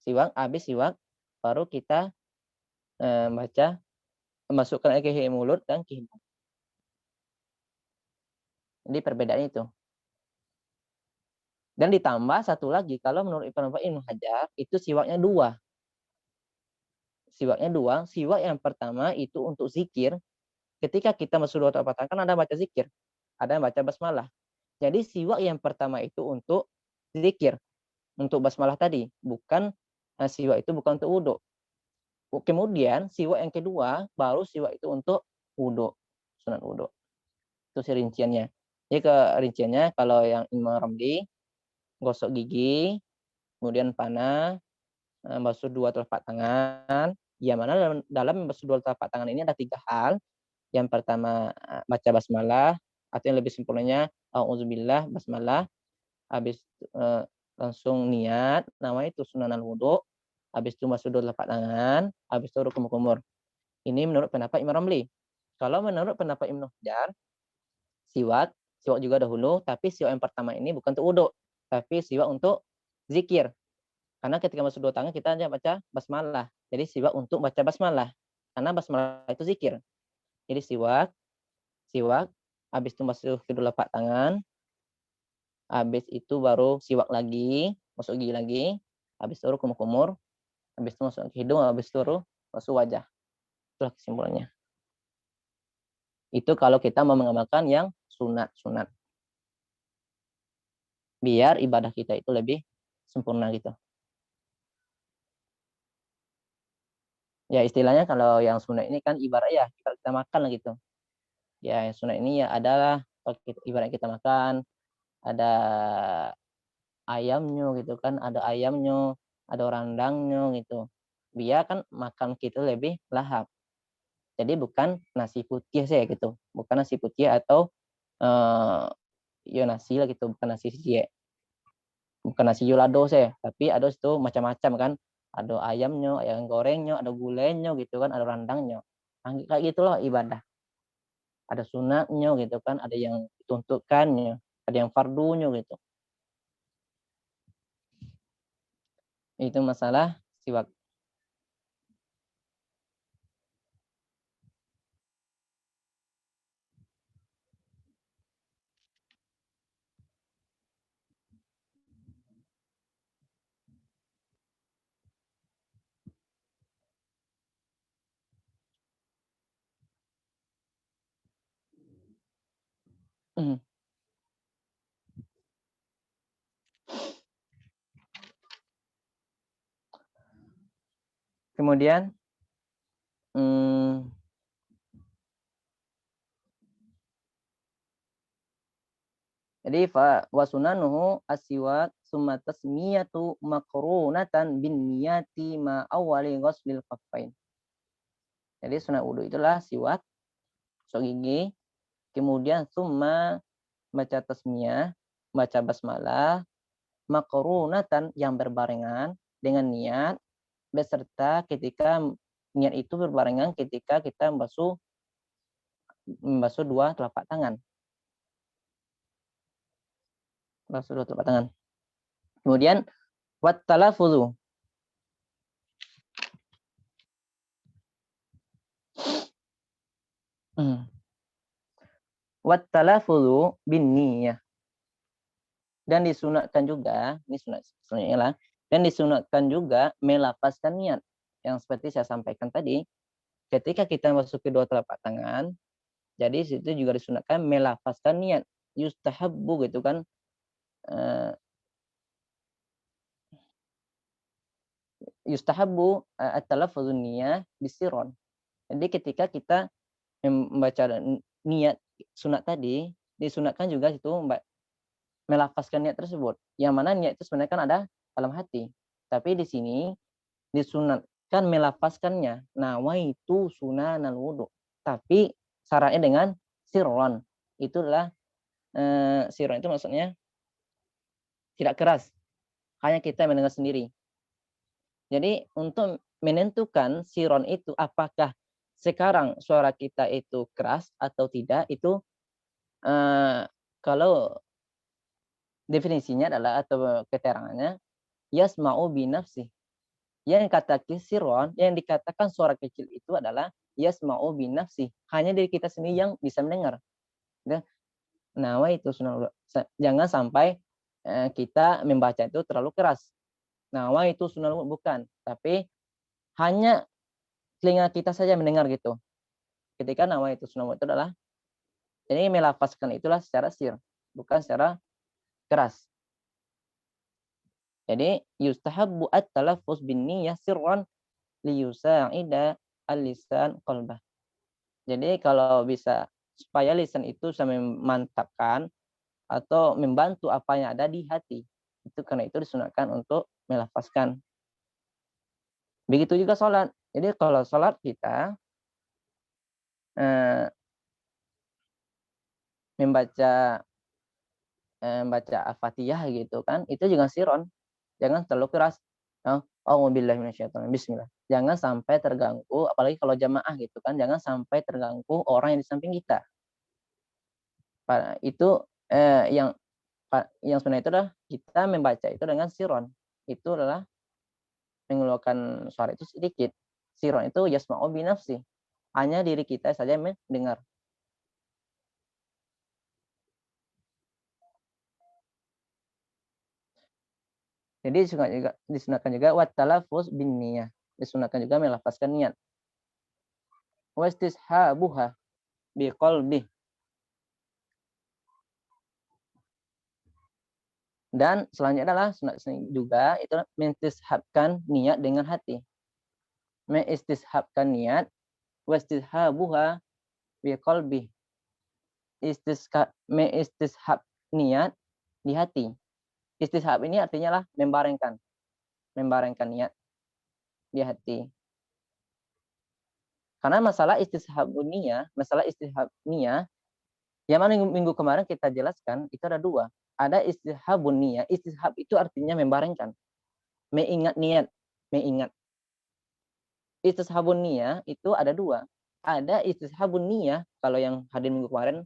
Habis siwak baru kita baca, masukkan ke mulut dan ke hidung. Jadi perbedaan itu. Dan ditambah satu lagi, kalau menurut Ibnu Hajar itu siwaknya dua. Siwak yang pertama itu untuk zikir. Ketika kita masuk dua telapak tangan kan ada baca zikir, ada yang baca basmalah. Jadi siwak yang pertama itu untuk zikir, untuk basmalah tadi, bukan siwak itu bukan untuk wudhu. Kemudian siwak yang kedua baru siwak itu untuk wudhu, sunat wudhu. Itu rinciannya. Jadi rinciannya kalau yang Imam Ramli, gosok gigi, kemudian panah, basuh dua telapak tangan. Yang mana dalam membasuh dua telapak tangan ini ada 3 hal. Yang pertama baca basmalah, atau yang lebih sempurnanya auzubillah basmalah. Habis langsung niat nawaitu sunanal wudu. Habis itu basuh dua telapak tangan, habis itu kumur-kumur. Ini menurut pendapat Imam Ramli. Kalau menurut pendapat Ibnu Hajar, siwak juga dahulu, tapi siwak yang pertama ini bukan untuk wudu, tapi siwak untuk zikir. Karena ketika masuk dua tangan kita hanya baca basmalah. Jadi siwak untuk baca basmalah. Karena basmalah itu zikir. Jadi siwak, habis itu masuk ke telapak tangan, habis itu baru siwak lagi, masuk gigi lagi, habis itu baru kumur-kumur, habis itu masuk ke hidung, habis itu baru masuk wajah. Itulah kesimpulannya. Itu kalau kita mau mengamalkan yang sunat. Biar ibadah kita itu lebih sempurna gitu. Ya istilahnya kalau yang sunat ini kan ibarat kita makan lah gitu. Ya yang sunat ini ya adalah ibarat kita makan, ada ayamnya gitu kan, ada rendangnya gitu. Biar kan makan kita lebih lahap. Jadi bukan nasi putih sih gitu. Bukan nasi putih atau nasi lah gitu, bukan nasi sie. Bukan nasi yulado sih, tapi ada itu macam-macam kan. Ada ayamnya, ayam gorengnya, ada gulainya gitu kan, ada rendangnya. Nah, kayak gitulah ibadah. Ada sunatnya gitu kan, ada yang dituntutkannya, ada yang fardunya gitu. Itu masalah siwak. Kemudian jadi wa sunanuhu asiwak summa tasmiyatu makrunatan bin niyati ma awali ghuslil kaffain. Jadi sunat wudu itulah siwak, gosok gigi, kemudian summa baca tasmiyah, baca basmalah, maqrunatan yang berbarengan dengan niat, beserta ketika niat itu berbarengan ketika kita membasuh dua telapak tangan. Membasuh dua telapak tangan. Kemudian wat talafudzu. Wat talafudzu bin niyah. Dan disunatkan juga, ini sunat sebenarnya lah, dan disunatkan juga melafazkan niat. Yang seperti saya sampaikan tadi, ketika kita masuk ke dua telapak tangan, jadi situ juga disunatkan melafazkan niat. Yustahabbu gitu kan. Yustahabbu at-talaffuzun niyah bisiron. Jadi ketika kita membaca niat sunat tadi, disunatkan juga itu melafazkan niat tersebut. Yang mana niat itu sebenarnya kan ada dalam hati. Tapi di sini disunatkan melafazkannya. Nawaitu sunanal wudu. Tapi syaratnya dengan sirron. Itulah sirron itu maksudnya tidak keras. Hanya kita mendengar sendiri. Jadi untuk menentukan sirron itu apakah sekarang suara kita itu keras atau tidak, itu kalau definisinya adalah atau keterangannya yasma'u binafsih. Yang kata sirron, yang dikatakan suara kecil itu adalah yasma'u binafsih. Hanya diri kita sendiri yang bisa mendengar. Nah, itu jangan sampai kita membaca itu terlalu keras. Nah, itu sunnah bukan, tapi hanya telinga kita saja mendengar gitu. Ketika nawa itu sunnah itu adalah jadi melafazkan itulah secara sir, bukan secara keras. Jadi yustahabbu at-talaffuz bin niyyah sirran li yusa'ida al-lisan qalbah. Jadi kalau bisa supaya lisan itu bisa memantapkan atau membantu apa yang ada di hati. Itu karena itu disunahkan untuk melafazkan. Begitu juga sholat. Jadi kalau sholat kita membaca Al-Fatihah gitu kan, itu juga siron. Jangan terlalu keras. Auzubillahi minasyaitonir bismillah. Jangan sampai terganggu, apalagi kalau jamaah gitu kan, jangan sampai terganggu orang yang di samping kita. Itu yang sebenarnya itu adalah kita membaca itu dengan siron. Itu adalah mengeluarkan suara itu sedikit. Siron itu yasma'u binafsi. Hanya diri kita saja yang mendengar. Jadi disunatkan juga wat talaffuz bin niyah. Disunatkan juga melafazkan niat. Wastishabuha biqalbi. Dan selanjutnya adalah sunat juga itu mentishabkan niat dengan hati. Mengistishabkan niat, wastishabuha biqalbi. Mengistishab niat di hati. Istishab ini artinya lah membarengkan niat di hati. Karena masalah istishab niat, yang mana minggu kemarin kita jelaskan itu ada dua. Ada istihabun niat. Istishab itu artinya membarengkan, mengingat niat, mengingat. Istishabun niat itu ada dua. Ada istishabun niat kalau yang hadir minggu kemarin,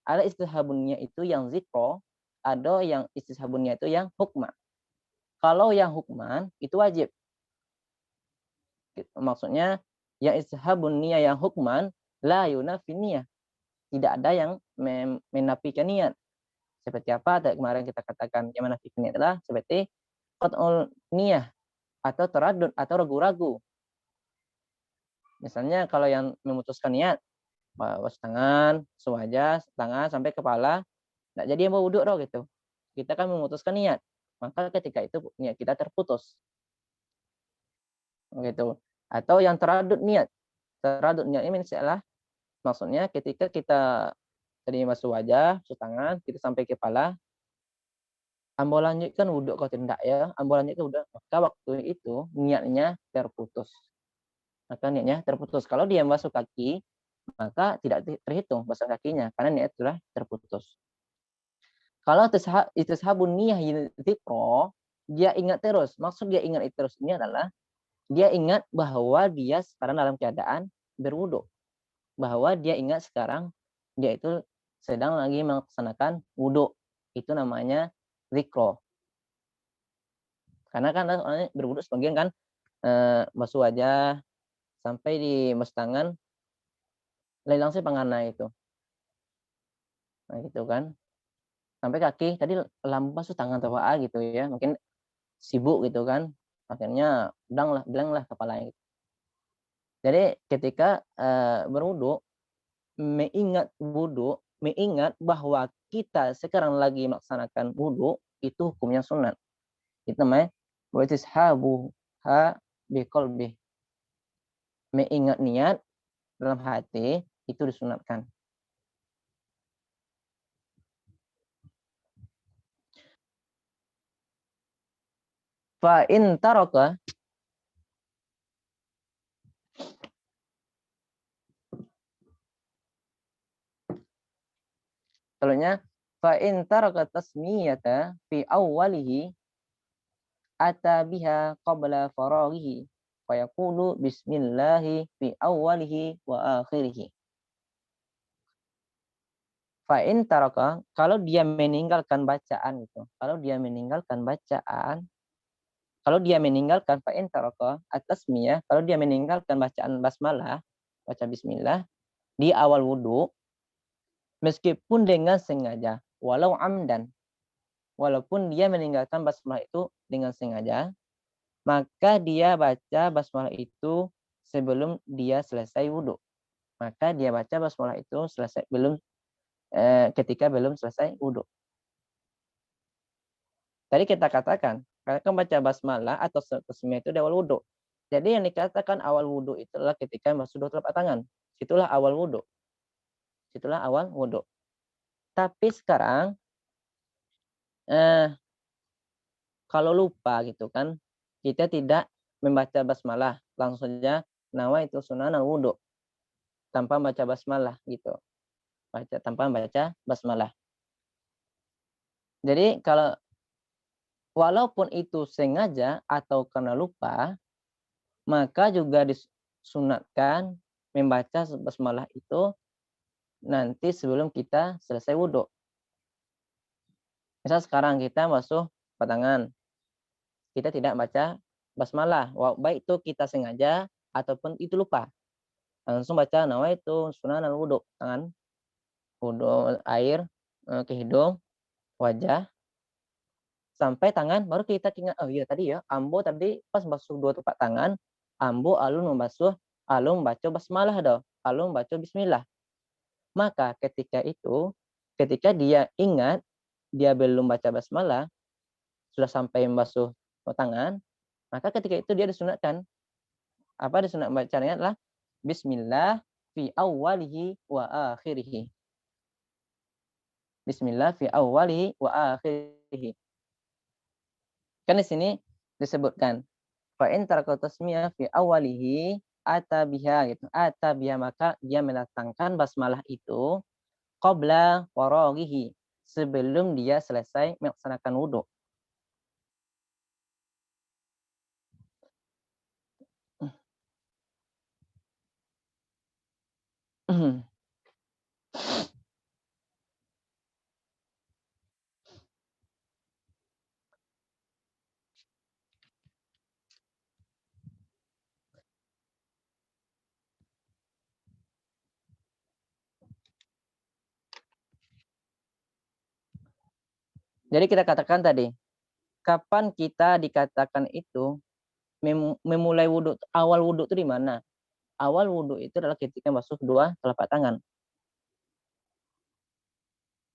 ada istishabun niat itu yang zikro, ada yang istishabun niat itu yang hukman. Kalau yang hukman itu wajib. Maksudnya yang istishabun niat yang hukman la yunafi niyah. Tidak ada yang menafikan niat. Seperti apa? Kemarin kita katakan yang menafikan niat adalah seperti qat'ul niyah atau taradud atau ragu-ragu. Misalnya kalau yang memutuskan niat, basuh tangan, wajah, tangan sampai kepala, nggak jadi yang mau wudhu gitu. Kita kan memutuskan niat, maka ketika itu niat kita terputus. Gitu. Atau yang taradud niat ini adalah maksudnya ketika kita tadi basuh wajah, basuh tangan, kita sampai kepala, ambo lanjutkan wudhu kalau tidak ya, ambo lanjutkan wudhu, maka waktu itu niatnya terputus. Kalau dia basuh kaki, maka tidak terhitung basuh kakinya karena niat sudah terputus. Kalau istishabun niyah dzikra, dia ingat terus. Maksud dia ingat terus ini adalah dia ingat bahwa dia sekarang dalam keadaan berwudu. Bahwa dia ingat sekarang dia itu sedang lagi melaksanakan wudu. Itu namanya dzikra. Karena kan orangnya berwudu sebagian kan basuh wajah sampai di basuh tangan langsung pangana itu. Nah, gitu kan. Sampai kaki tadi lampu basuh tangan atau apa gitu ya. Mungkin sibuk gitu kan. Akhirnya bilang lah kepalanya. Jadi ketika berwudu, mengingat bahwa kita sekarang lagi melaksanakan wudu, itu hukumnya sunat. Itu namanya watishabuha biqalbi. Mengingat niat dalam hati itu disunatkan. Fa in taraka Kalaunya fa in taraka tasmiyata fi awwalihi ata biha qabla faraghihi fa yaqulu bismillahi fi awwalihi wa akhirih. Fa in taraka, kalau dia meninggalkan bacaan itu. Kalau dia meninggalkan fa in taraka at-tasmiyah, kalau dia meninggalkan bacaan basmalah, baca bismillah di awal wudu meskipun dengan sengaja, walaupun dia meninggalkan basmalah itu dengan sengaja, maka dia baca basmalah itu sebelum dia selesai wudu. Maka dia baca basmalah itu ketika belum selesai wudu. Tadi kita katakan, kalau baca basmalah atau tasmiyah itu di awal wudu. Jadi yang dikatakan awal wudu itulah ketika masuk dua telapak tangan. Itulah awal wudu. Tapi sekarang kalau lupa gitu kan, kita tidak membaca basmalah, langsung saja nawa itu sunan al wudu tanpa baca basmalah gitu. Tanpa baca basmalah. Jadi kalau walaupun itu sengaja atau karena lupa, maka juga disunatkan membaca basmalah itu nanti sebelum kita selesai wudhu. Misal sekarang kita basuh tangan, kita tidak baca basmalah, baik itu kita sengaja ataupun itu lupa. Langsung baca nawaitu sunan al wudhu, tangan, wudhu air ke hidung, wajah, sampai tangan baru kita ingat, oh iya tadi ya ambo tadi pas basuh dua telapak tangan, ambo alun membaca basmalah doh, alun membaca bismillah. Maka ketika dia ingat dia belum baca basmalah, sudah sampai membasuh tangan, maka ketika itu dia disunatkan bacanya adalah bismillah fi awwalihi wa akhirih. Bismillah fi awwalihi wa akhirih. Kan di sini disebutkan fa in taraka tasmiyah fi awwalihi ata biha gitu. Ata biha, maka dia mendatangkan basmalah itu qabla faraghihi, sebelum dia selesai melaksanakan wudu. Jadi kita katakan tadi, kapan kita dikatakan itu memulai wudhu, awal wudhu itu di mana? Awal wudhu itu adalah ketika basuh dua telapak tangan.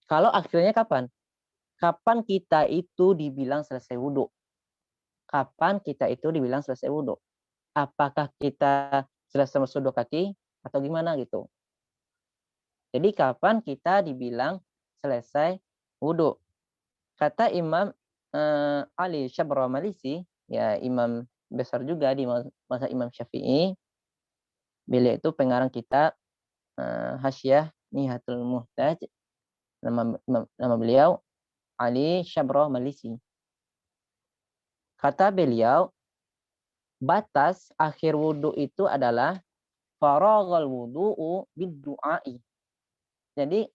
Kalau akhirnya kapan? Kapan kita itu dibilang selesai wudhu? Kapan kita itu dibilang selesai wudhu? Apakah kita selesai basuh dua kaki atau gimana gitu? Jadi kapan kita dibilang selesai wudhu? Kata Imam Ali Syabra Malisi, ya imam besar juga di masa Imam Syafi'i. Beliau itu pengarang kitab Hasyiah Nihatul Muhtaj, nama beliau. Ali Syabroh Malisi. Kata beliau, batas akhir wudhu itu adalah faraghal wudu'u bid-du'ai. Jadi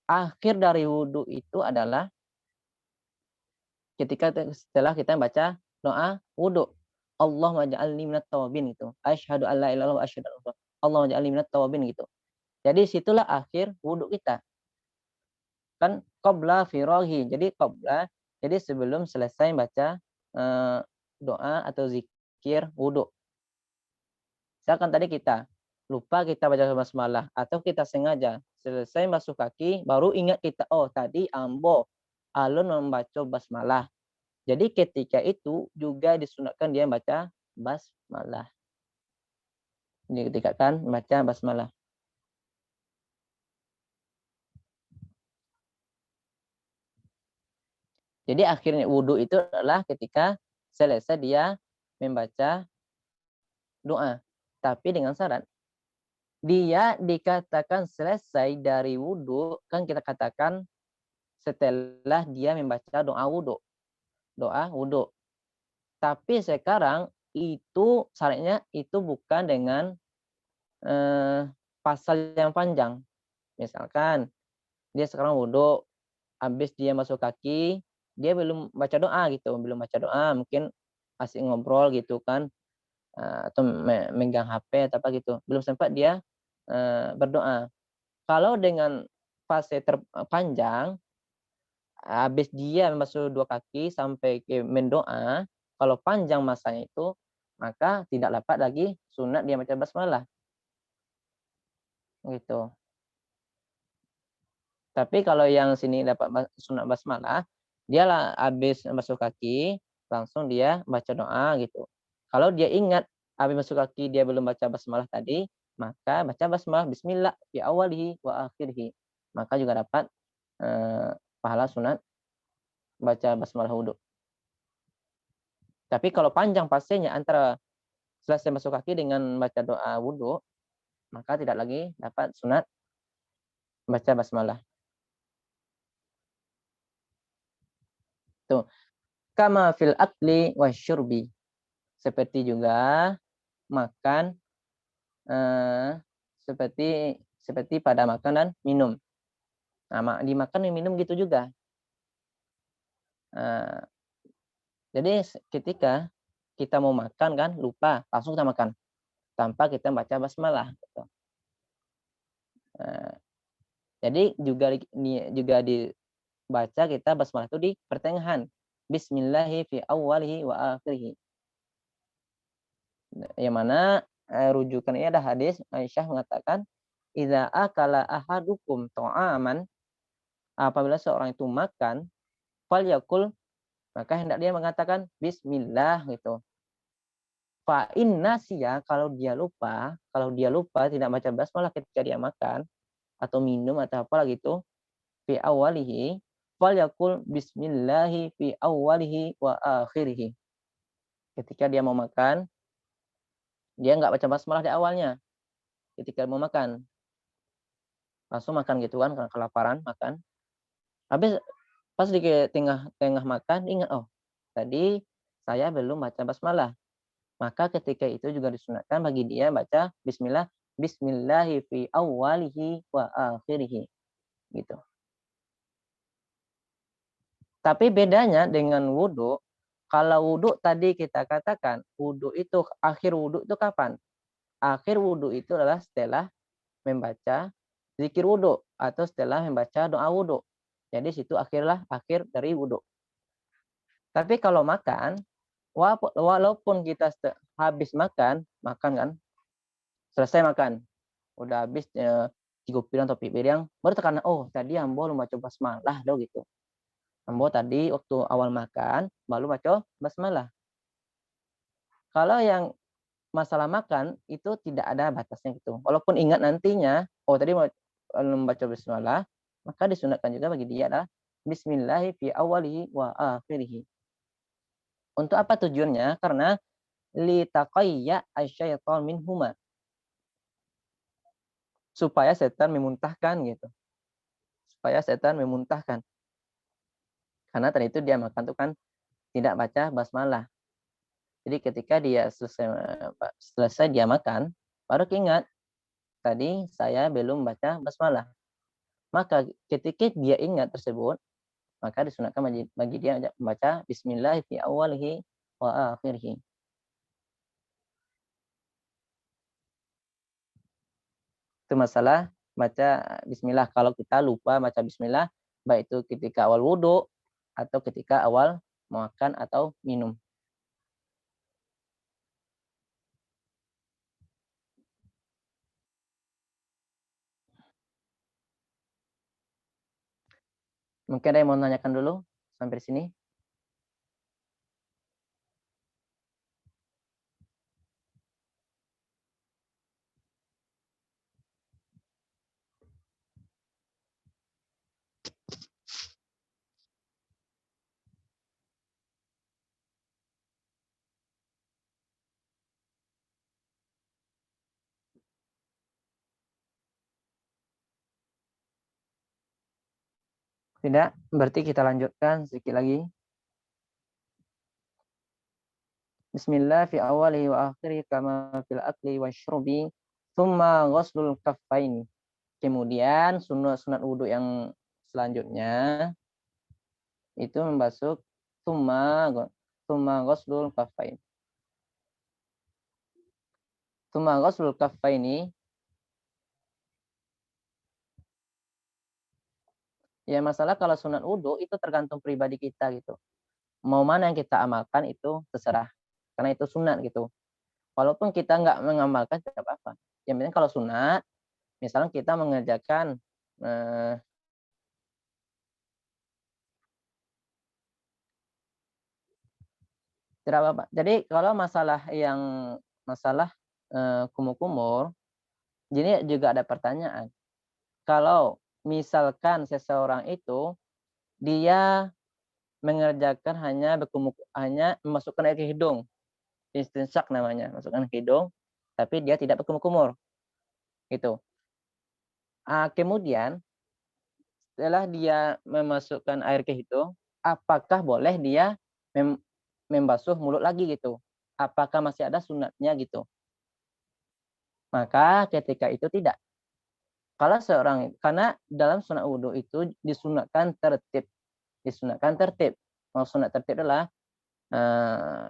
akhir dari wudhu itu adalah setelah kita baca doa wudhu. Allahumma ja'alni minat tawabin gitu. Asyhadu an la ilaha illallah wa asyhadu anna Allahumma ja'alni minat tawabin gitu. Jadi situlah akhir wudhu kita. Kan qabla firaghi. Jadi qabla, jadi sebelum selesai baca doa atau zikir wudhu. Misalkan tadi kita lupa kita baca basmalah atau kita sengaja selesai basuh kaki baru ingat kita, oh tadi ambo alun membaca basmalah. Jadi ketika itu juga disunatkan dia baca basmalah. Jadi ketika kan baca basmalah. Jadi akhirnya wudhu itu adalah ketika selesai dia membaca doa. Tapi dengan syarat dia dikatakan selesai dari wudhu, kan kita katakan setelah dia membaca doa wudhu. Doa wudhu. Tapi sekarang itu syaratnya itu bukan dengan pasal yang panjang. Misalkan dia sekarang wudhu, habis dia masuk kaki, dia belum baca doa gitu, belum baca doa, mungkin asik ngobrol gitu kan, atau megang HP atau apa gitu, belum sempat dia berdoa. Kalau dengan fase terpanjang, habis dia masuk dua kaki sampai ke mendoa, kalau panjang masanya itu, maka tidak dapat lagi sunat dia baca basmalah. Gitu. Tapi kalau yang sini dapat sunat basmalah, dia lah habis masuk kaki, langsung dia baca doa gitu. Kalau dia ingat habis masuk kaki dia belum baca basmalah tadi, maka baca basmalah bismillah fi awalihi wa akhirih. Maka juga dapat pahala sunat baca basmalah wudhu. Tapi kalau panjang fasenya antara selesai masuk kaki dengan baca doa wudhu, maka tidak lagi dapat sunat baca basmalah. Tuh. Kama fil akli wasyurbi. Seperti juga makan seperti pada makan dan minum. Nah, dimakan dan minum gitu juga. Jadi ketika kita mau makan kan lupa, langsung kita makan tanpa kita baca basmalah. Gitu. Jadi juga dibaca kita basmalah itu di pertengahan. Bismillahi fi awwalihi wa akhirih. Yang mana rujukan ini ada hadis Aisyah mengatakan, idza akala ahadukum ta'aman, apabila seorang itu makan, falyakul, maka hendak dia mengatakan bismillah gitu. Fa inna siya, kalau dia lupa tidak baca basmalah ketika dia makan atau minum atau apa gitu, fi awalihi, falyakul bismillahi fi awalihi wa akhirih. Ketika dia mau makan, dia nggak baca basmalah di awalnya. Ketika mau makan, langsung makan gitu kan, karena kelaparan makan. Habis pas di tengah makan ingat, oh tadi saya belum baca basmalah. Maka ketika itu juga disunatkan bagi dia baca bismillahi fi awwalihi wa akhirih. Gitu. Tapi bedanya dengan wudhu, kalau wudhu tadi kita katakan wudhu itu akhir wudhu itu kapan? Akhir wudhu itu adalah setelah membaca zikir wudhu atau setelah membaca doa wudhu. Jadi situ akhir dari wudhu. Tapi kalau makan, walaupun kita habis makan kan, selesai makan, udah habis 3 piring atau piring, baru tekan, oh tadi ambo lu baca basmalah loh gitu. Ambo tadi waktu awal makan baru baca basmalah. Kalau yang masalah makan itu tidak ada batasnya gitu. Walaupun ingat nantinya, oh tadi mau membaca basmalah, maka disunatkan juga bagi dia adalah bismillahi fi awalihi wa akhirih. Untuk apa tujuannya? Karena li taqayya asyaiton minhuma. Supaya setan memuntahkan gitu. Supaya setan memuntahkan. Karena tadi itu dia makan tuh kan tidak baca basmalah. Jadi ketika dia selesai dia makan, baru ingat tadi saya belum baca basmalah. Maka ketika dia ingat tersebut, maka disunatkan bagi dia membaca bismillah fi awalihi wa akhirih. Itu masalah baca bismillah. Kalau kita lupa baca bismillah, baik itu ketika awal wudhu atau ketika awal makan atau minum. Mungkin ada yang mau menanyakan dulu sampai sini? Tidak, berarti kita lanjutkan sedikit lagi. Bismillah fi awalihi wa akhirih kama fil akli wa syurbi thumma ghuslul kaffaini. Kemudian sunat wudhu yang selanjutnya itu membasuh thumma ghuslul kaffaini. Thumma ghuslul kaffaini, ya masalah kalau sunat wudhu itu tergantung pribadi kita gitu. Mau mana yang kita amalkan itu terserah. Karena itu sunat gitu. Walaupun kita nggak mengamalkan tidak apa-apa. Yang penting kalau sunat, misalnya kita mengerjakan tidak apa-apa. Jadi kalau masalah kumur-kumur, jadi juga ada pertanyaan. Kalau misalkan seseorang itu dia mengerjakan hanya memasukkan air ke hidung, istinsak namanya, masukkan ke hidung, tapi dia tidak berkumur-kumur, gitu. Kemudian setelah dia memasukkan air ke hidung, apakah boleh dia membasuh mulut lagi gitu? Apakah masih ada sunatnya gitu? Maka ketika itu tidak. Kalau karena dalam sunat wudhu itu disunatkan tertib. Mau sunat tertib adalah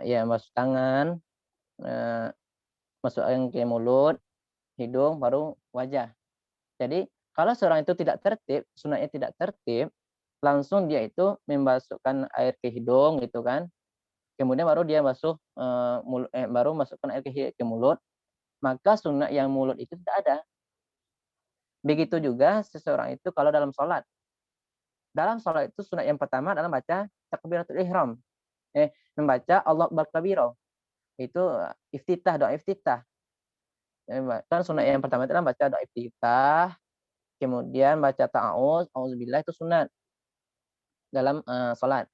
ya masuk tangan, masuk angin ke mulut, hidung, baru wajah. Jadi kalau seorang itu tidak tertib, sunatnya tidak tertib, langsung dia itu memasukkan air ke hidung gitu kan. Kemudian baru dia baru masukkan air ke mulut, maka sunat yang mulut itu tidak ada. Begitu juga seseorang itu kalau dalam sholat. Dalam sholat itu sunat yang pertama adalah baca takbiratul ihram. Membaca Allah Akbar kabira. Itu iftitah, doa iftitah. Kan sunat yang pertama itu adalah baca doa iftitah, kemudian baca ta'awuz, auzubillah, itu sunat dalam sholat.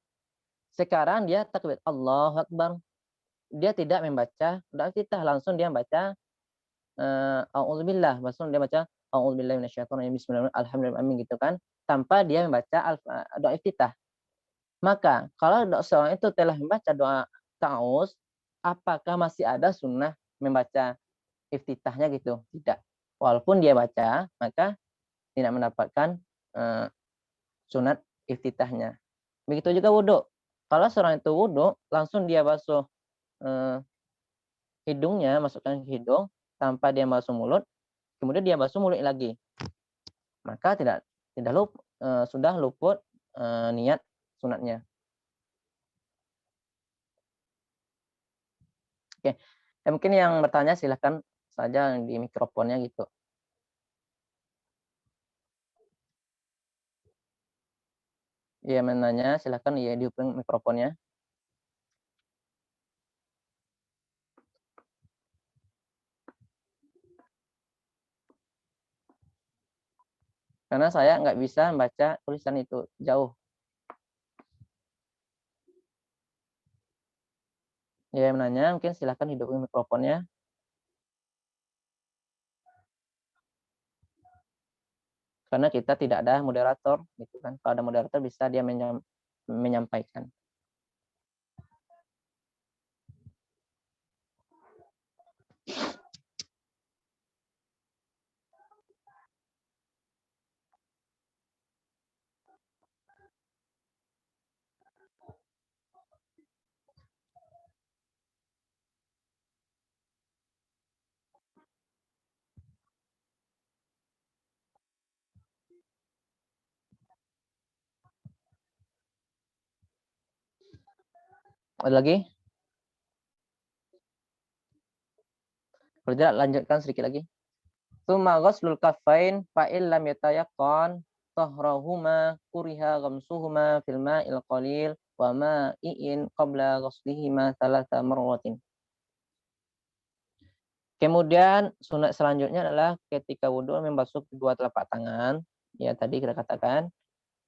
Sekarang dia takbir Allahu Akbar. Dia tidak membaca doa iftitah, langsung dia baca auzubillah, langsung dia baca auzubillahi minasyaitonir rajim, bismillahirrahmanirrahim, alhamdulillah, amin gitu kan, tanpa dia membaca doa iftitah. Maka kalau seorang itu telah membaca doa ta'awuz, apakah masih ada sunnah membaca iftitahnya gitu? Tidak. Walaupun dia baca, maka tidak mendapatkan sunat iftitahnya. Begitu juga wudhu. Kalau seorang itu wudhu, langsung dia basuh hidungnya, masukkan ke hidung tanpa dia basuh mulut, kemudian dia basuh mulut lagi, maka sudah luput niat sunatnya. Oke, mungkin yang bertanya silahkan saja di mikrofonnya gitu. Ya, menanya silahkan ya dihubung mikrofonnya. Karena saya nggak bisa membaca tulisan itu jauh. Ya, menanya mungkin silahkan hidupin mikrofonnya. Karena kita tidak ada moderator gitu kan. Kalau ada moderator bisa dia menyampaikan. Ada lagi? Kalau tidak lanjutkan sedikit lagi. Tsumma ghaslul kaffain fa illam yatayaqqan tahrahuma kuriha ghamsuhuma fil ma'il qalil wa ma'iin qabla ghaslihima thalatha marratin. Kemudian sunat selanjutnya adalah ketika wudhu membasuh kedua telapak tangan. Ya tadi kita katakan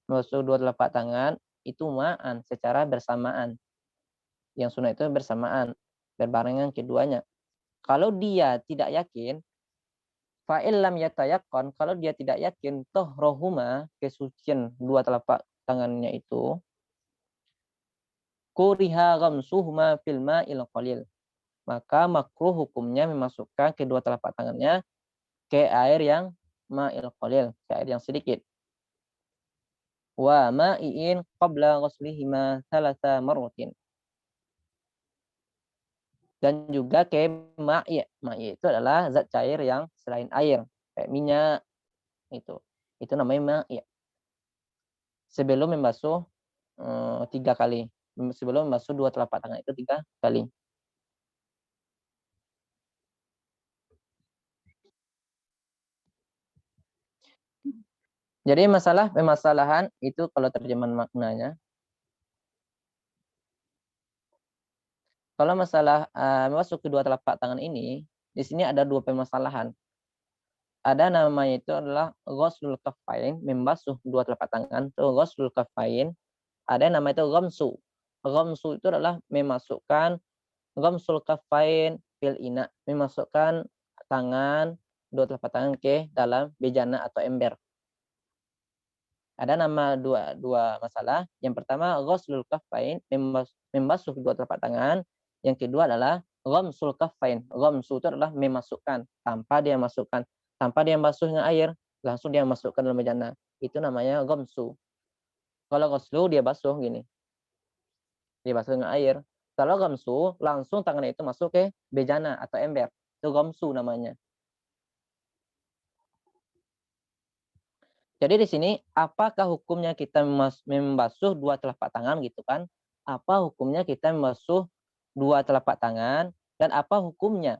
membasuh dua telapak tangan itu ma'an secara bersamaan. Yang sunat itu bersamaan, berbarengan keduanya. Kalau dia tidak yakin, fa'il lam yatayaqqan, kalau dia tidak yakin tahrohuma, kesucian dua telapak tangannya itu, kuriha ghamsuhuma fil ma'il qalil, maka makruh hukumnya memasukkan kedua telapak tangannya ke air yang ma'il qalil, ke air yang sedikit. Wa ma'iin qabla ghuslihima thalatha marratin. Dan juga ke ma'i'. Ma'i' itu adalah zat cair yang selain air, kayak minyak itu. Itu namanya ma'i'. Sebelum membasuh 3 kali. Sebelum membasuh dua telapak tangan itu 3 kali. Jadi permasalahan itu kalau terjemahan maknanya. Kalau masalah membasuh kedua telapak tangan ini, di sini ada 2 permasalahan. Ada namanya itu adalah ghuslul kaffain, membasuh dua telapak tangan, itu ghuslul kaffain. Ada yang namanya itu ghamsu. Ghamsu itu adalah memasukkan ghamsul kaffain fil ina, memasukkan tangan, dua telapak tangan ke dalam bejana atau ember. Ada nama dua masalah. Yang pertama ghuslul kaffain, membasuh dua telapak tangan. Yang kedua adalah ghamsul kaffain. Ghamsu itu adalah memasukkan tanpa dia basuh dengan air, langsung dia masukkan dalam bejana. Itu namanya ghamsu. Kalau ghuslu dia basuh gini. Dia basuh dengan air. Kalau ghamsu langsung tangannya itu masuk ke bejana atau ember. Itu ghamsu namanya. Jadi di sini apakah hukumnya kita membasuh dua telapak tangan gitu kan? Apa hukumnya kita membasuh dua telapak tangan dan apa hukumnya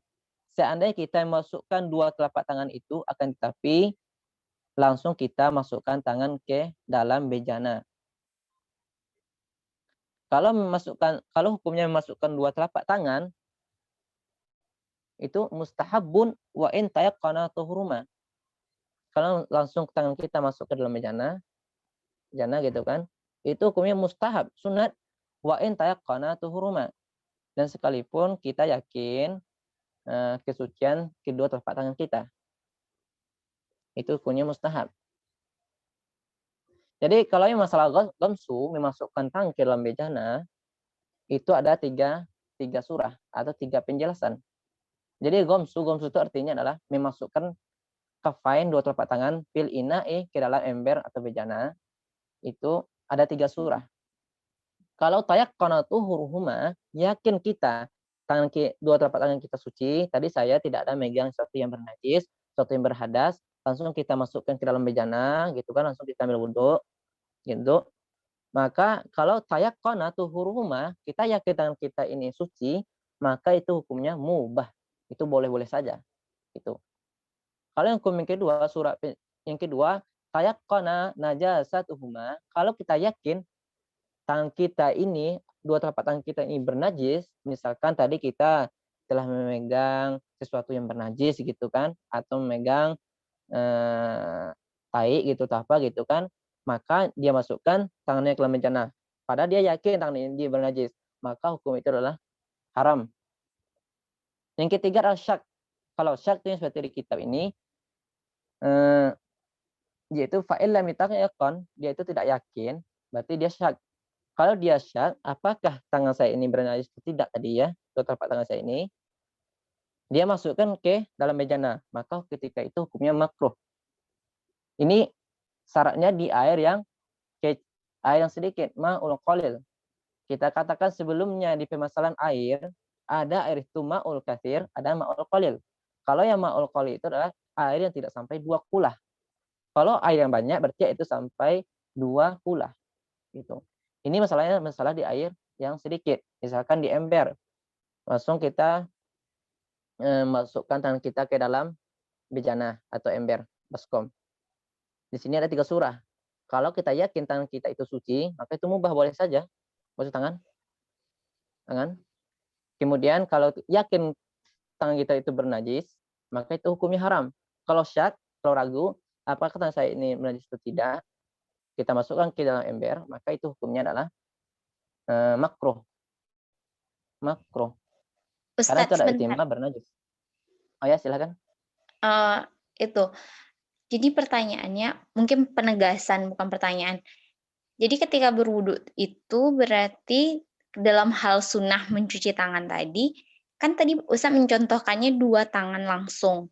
seandainya kita memasukkan dua telapak tangan itu akan tetapi langsung kita masukkan tangan ke dalam bejana. Kalau hukumnya memasukkan dua telapak tangan itu mustahabun wa in tayaqqana tuhuruma. Kalau langsung tangan kita masuk ke dalam bejana gitu kan, itu hukumnya mustahab, sunat wa in tayaqqana tuhuruma. Dan sekalipun kita yakin kesucian kedua telapak tangan kita. Itu hukumnya mustahab. Jadi kalau yang masalah ghamsu, memasukkan tangan ke dalam bejana, itu ada tiga surah atau 3 penjelasan. Jadi ghamsu itu artinya adalah memasukkan kafain dua telapak tangan fil ina'i ke dalam ember atau bejana. Itu ada 3 surah. Kalau tayaqqana tuhuruhuma, yakin kita dua telapak tangan kita suci, tadi saya tidak ada megang sesuatu yang bernajis, sesuatu yang berhadas, langsung kita masukkan ke dalam bejana, gitu kan, langsung kita ambil wudhu, gitu. Maka kalau tayaqqana tuhuruhuma, kita yakin tangan kita ini suci, maka itu hukumnya mubah. Itu boleh-boleh saja. Itu. Kalau yang hukum yang kedua, surah yang kedua, tayaqqana najasatuhuma, kalau kita yakin tangan kita ini, dua telapak tangan kita ini bernajis, misalkan tadi kita telah memegang sesuatu yang bernajis gitu kan, atau memegang tai gitu, apa gitu kan, maka dia masukkan tangannya ke dalam bejana. Padahal dia yakin tangannya dia bernajis, maka hukum itu adalah haram. Yang ketiga adalah syak. Kalau syak itu yang seperti di kitab ini, yaitu fa'il lam yatayaqqan, dia itu tidak yakin, berarti dia syak. Kalau dia syak, apakah tangan saya ini bernajis atau tidak tadi ya, atau telapak tangan saya ini, dia masukkan ke dalam bejana, maka ketika itu hukumnya makruh. Ini syaratnya di air yang sedikit, ma'ul qalil. Kita katakan sebelumnya di permasalahan air, ada air itu ma'ul katsir, ada ma'ul qalil. Kalau yang ma'ul qalil itu adalah air yang tidak sampai 2 kulah. Kalau air yang banyak berarti itu sampai 2 kulah gitu. Ini masalah di air yang sedikit. Misalkan di ember, langsung kita masukkan tangan kita ke dalam bejana atau ember baskom. Di sini ada 3 surah. Kalau kita yakin tangan kita itu suci, maka itu mubah, boleh saja masuk tangan. Kemudian kalau yakin tangan kita itu bernajis, maka itu hukumnya haram. Kalau syak, kalau ragu, apakah tangan saya ini bernajis atau tidak, kita masukkan ke dalam ember, maka itu hukumnya adalah makruh. Makruh. Karena itu Ustadz, ada sebentar. ihtimal bernajis. Oh ya, silakan. Itu. Jadi pertanyaannya, mungkin penegasan, bukan pertanyaan. Jadi ketika berwudu itu berarti dalam hal sunnah mencuci tangan tadi, kan tadi Ustadz mencontohkannya 2 tangan langsung.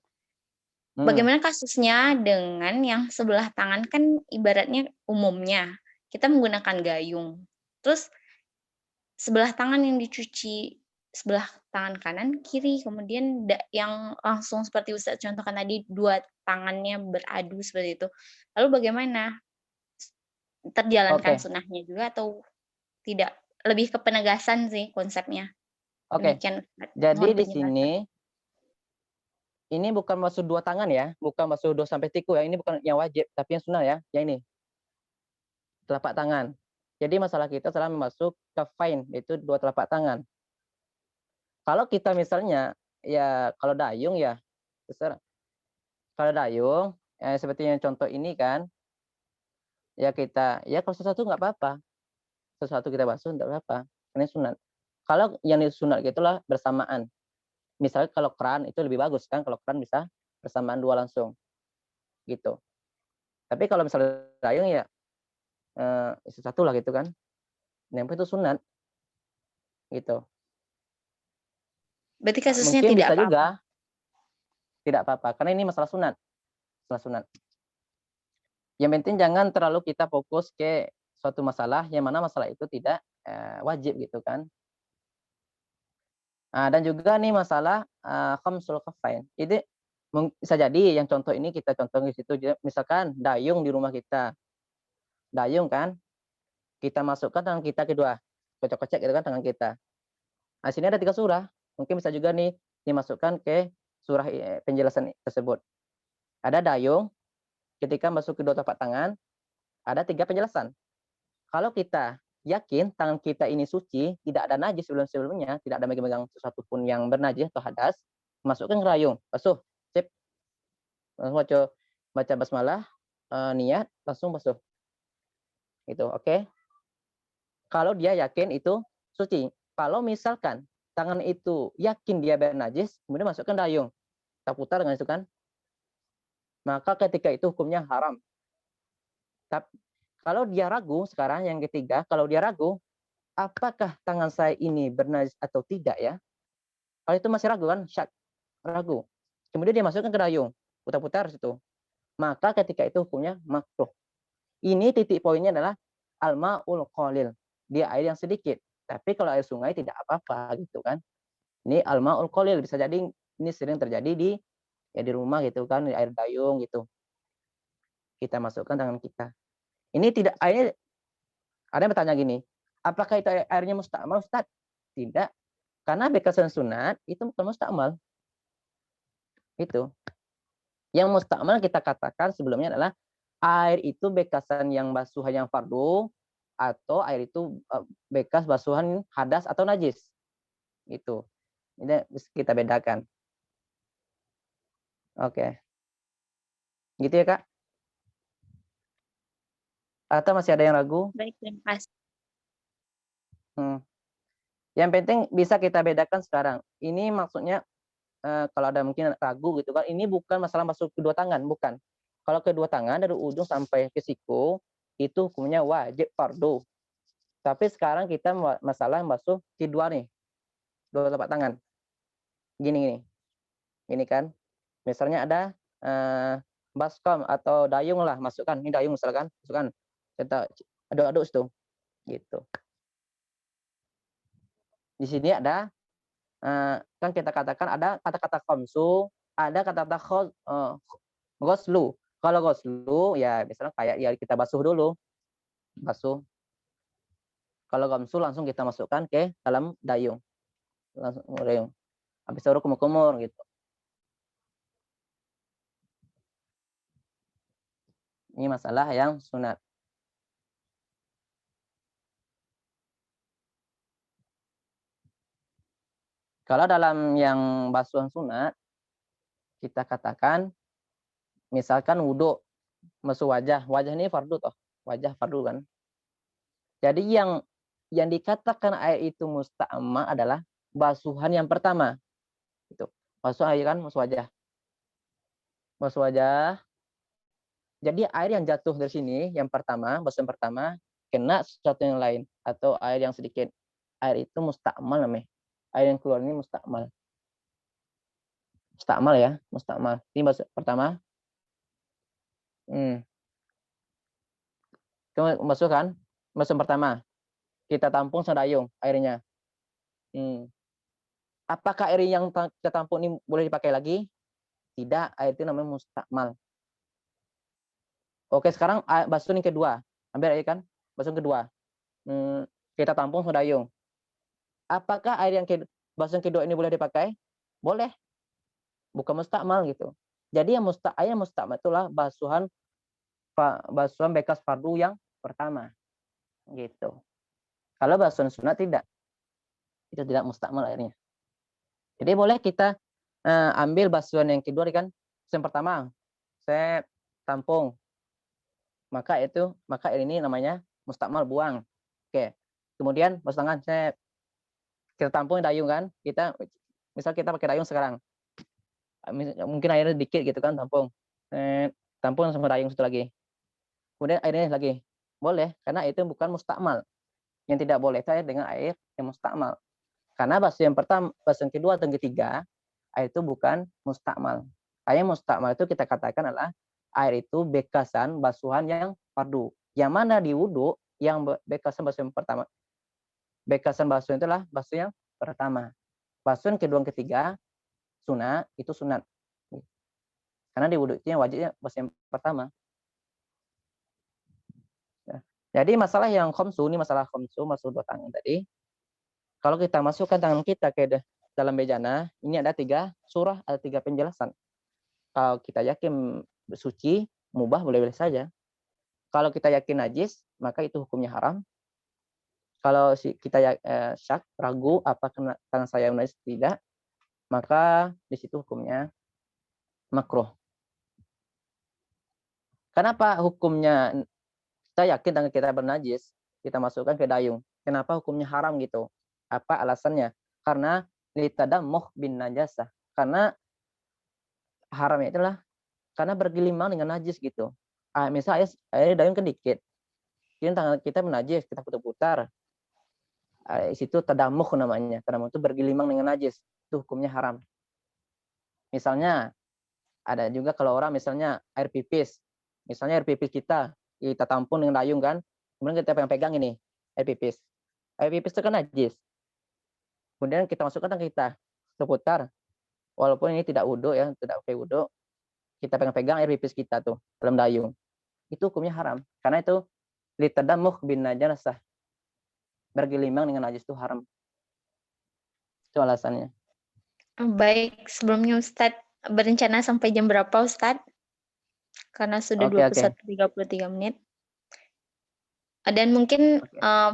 Bagaimana kasusnya dengan yang sebelah tangan, kan ibaratnya umumnya kita menggunakan gayung. Terus sebelah tangan yang dicuci, sebelah tangan kanan, kiri, kemudian yang langsung seperti Ustadz contohkan tadi 2 tangannya beradu seperti itu. Lalu bagaimana? Terjalankan Oke, sunnahnya juga atau tidak? Lebih ke penegasan sih konsepnya. oke. Demikian Ustadz, Jadi mohon di penjelasan. sini ini bukan maksud 2 tangan ya, bukan maksud 2 sampai tiku ya. Ini bukan yang wajib, tapi yang sunnah ya. Yang ini, telapak tangan. Jadi masalah kita adalah masuk kafain, yaitu 2 telapak tangan. Kalau kita misalnya ya kalau dayung ya, kalau dayung seperti yang contoh ini kan, ya kita ya kalau sesuatu nggak apa-apa, sesuatu kita basuh nggak apa-apa, ini sunat. Kalau yang disunat gitulah bersamaan. Misalnya kalau keran itu lebih bagus kan, kalau keran bisa bersamaan 2 langsung gitu. Tapi kalau misalnya dayung ya satu lah gitu kan. Yang itu sunat gitu. Berarti kasusnya Mungkin tidak bisa apa-apa. juga tidak apa-apa karena ini masalah sunat. Masalah sunat. Yang penting jangan terlalu kita fokus ke suatu masalah yang mana masalah itu tidak wajib gitu kan. Dan juga nih masalah khamsul kaffain. Itu bisa jadi yang contoh ini kita contoh di situ, misalkan dayung di rumah kita. Dayung kan, kita masukkan tangan kita kedua, kocok-kocok gitu kan tangan kita. Nah, sini ada 3 surah. Mungkin bisa juga nih dimasukkan ke surah penjelasan tersebut. Ada dayung, ketika masuk ke 2 telapak tangan, ada 3 penjelasan. Kalau kita yakin tangan kita ini suci, tidak ada najis sebelum-sebelumnya, tidak ada megang sesuatu pun yang bernajis atau hadas, masukkan ke dayung, basuh, sip. Langsung baca basmalah, niat, langsung basuh. Gitu, oke. Kalau dia yakin itu suci. Kalau misalkan tangan itu yakin dia bernajis, kemudian masukkan dayung, kita putar dengan itu kan, maka ketika itu hukumnya haram. Tapi kalau dia ragu sekarang yang ketiga, kalau dia ragu, apakah tangan saya ini bernajis atau tidak ya? Kalau itu masih ragu kan, syak, ragu. Kemudian dia masukkan ke dayung, putar-putar situ. Maka ketika itu hukumnya makruh. Ini titik poinnya adalah al-ma'ul qalil. Dia air yang sedikit. Tapi kalau air sungai tidak apa-apa gitu kan. Ini al-ma'ul qalil, bisa jadi ini sering terjadi di di rumah gitu kan, di air dayung gitu. Kita masukkan tangan kita. Ini tidak air, ada yang bertanya gini, apakah itu airnya mustakmal, Ustaz? Tidak. Karena bekasan sunat itu bukan mustakmal. Itu. Yang mustakmal kita katakan sebelumnya adalah air itu bekasan yang basuhan yang fardu atau air itu bekas basuhan hadas atau najis. Itu. Ini kita bedakan. Oke. Gitu ya, Kak? Atau masih ada yang ragu? Baik, terima kasih. Yang penting bisa kita bedakan sekarang. Ini maksudnya kalau ada mungkin ragu gitu kan, ini bukan masalah masuk kedua tangan, bukan. Kalau kedua tangan dari ujung sampai ke siku itu hukumnya wajib fardu. Tapi sekarang kita masalah basuh kedua nih, dua telapak tangan. Gini. Ini kan. Misalnya ada baskom atau dayung lah, masukkan. Ini dayung misalkan, masukkan. Kita aduk-aduk situ. Gitu. Di sini ada kan kita katakan ada kata-kata khamsu, ada kata-kata ghuslu. Kalau ghuslu ya misalnya kayak ya kita basuh dulu. Basuh. Kalau khamsu langsung kita masukkan ke dalam dayung. Langsung dayung. Habis itu kumur-kumur gitu. Ini masalah yang sunat. Kalau dalam yang basuhan sunat, kita katakan, misalkan wudhu, basuh wajah. Wajah ini fardu toh. Wajah fardu kan. Jadi yang dikatakan air itu musta'mal adalah basuhan yang pertama. Itu. Basuh air kan, basuh wajah. Basuh wajah. Jadi air yang jatuh dari sini, yang pertama, basuhan pertama, kena sesuatu yang lain. Atau air yang sedikit. Air itu musta'mal namanya. Air yang keluar ini musta'mal. Musta'mal ya, musta'mal. Ini basuh pertama. Masuk kan? Basuh pertama. Kita tampung sedayung airnya. Apakah air yang kita tampung ini boleh dipakai lagi? Tidak, air itu namanya musta'mal. Oke, sekarang basuh yang kedua. Ambil air kan? Basuh kedua. Kita tampung sedayung. Apakah air yang basuh kedua ini boleh dipakai? Boleh. Bukan musta'mal gitu. Jadi yang air musta'mal itulah basuhan bekas fardu yang pertama. Gitu. Kalau basuhan sunat tidak. Itu tidak musta'mal airnya. Jadi boleh kita ambil basuhan yang kedua kan. Yang pertama, saya tampung. Maka air ini namanya musta'mal, buang. Oke. Kemudian basuh tangan, kita tampung dayung kan. Misal kita pakai dayung sekarang. Mungkin airnya dikit gitu kan, tampung. Tampung sama dayung satu lagi. Kemudian airnya lagi. Boleh, karena itu bukan musta'mal. Yang tidak boleh itu air dengan air yang musta'mal. Karena basuh yang pertama, basuh yang kedua atau yang ketiga, air itu bukan musta'mal. Air musta'mal itu kita katakan adalah air itu bekasan basuhan yang fardu. Yang mana di wudhu, yang bekasan basuh yang pertama. Bekasan basuh itulah basuh yang pertama. Basuh yang kedua, yang ketiga, sunat, itu sunat. Karena di wudhu itu yang wajibnya basuh yang pertama. Jadi masalah yang khamsu, ini masalah khamsu, basuh dua tangan tadi. Kalau kita masukkan tangan kita ke dalam bejana, ini ada 3 surah, ada 3 penjelasan. Kalau kita yakin suci, mubah boleh-boleh saja. Kalau kita yakin najis, maka itu hukumnya haram. Kalau kita syak, ragu, apa tangan saya najis tidak, maka di situ hukumnya makruh. Kenapa hukumnya kita yakin tangan kita bernajis, kita masukkan ke dayung? Kenapa hukumnya haram gitu? Apa alasannya? Karena litadammuh bin najasah. Karena haramnya itulah karena bergelimang dengan najis gitu. Misalnya air dayung kan dikit. Jadi tangan kita menajis, kita putar-putar. Situ tadamuh namanya. Tadamuh itu bergelimang dengan najis. Itu hukumnya haram. Misalnya ada juga kalau orang misalnya air pipis. Misalnya air pipis kita tampung dengan dayung kan. Kemudian kita pegang ini air pipis. Air pipis itu kan najis. Kemudian kita masukkan tangan kita, seputar. Walaupun ini tidak wudhu ya, tidak pakai wudhu, kita pegang air pipis kita tuh dalam dayung. Itu hukumnya haram. Karena itu litadamuh bin najasah. Bergelimang dengan najis itu haram. Itu alasannya. Baik, sebelumnya Ustadz berencana sampai jam berapa Ustadz? Karena sudah Oke. 21.33 menit. Dan mungkin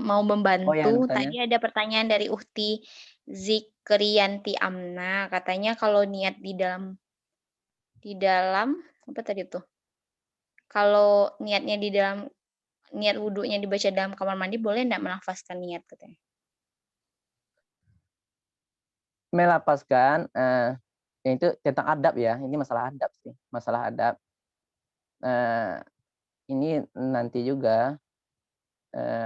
mau Oh, yang membantu, bertanya. tadi ada pertanyaan dari Uhti Zikriyanti Amna, katanya kalau niat di dalam apa tadi tuh? Kalau niatnya di dalam niat wudhunya dibaca dalam kamar mandi boleh enggak melafazkan niat katanya? Melapaskan itu tentang adab ya. Ini masalah adab sih. Masalah adab. Ini nanti juga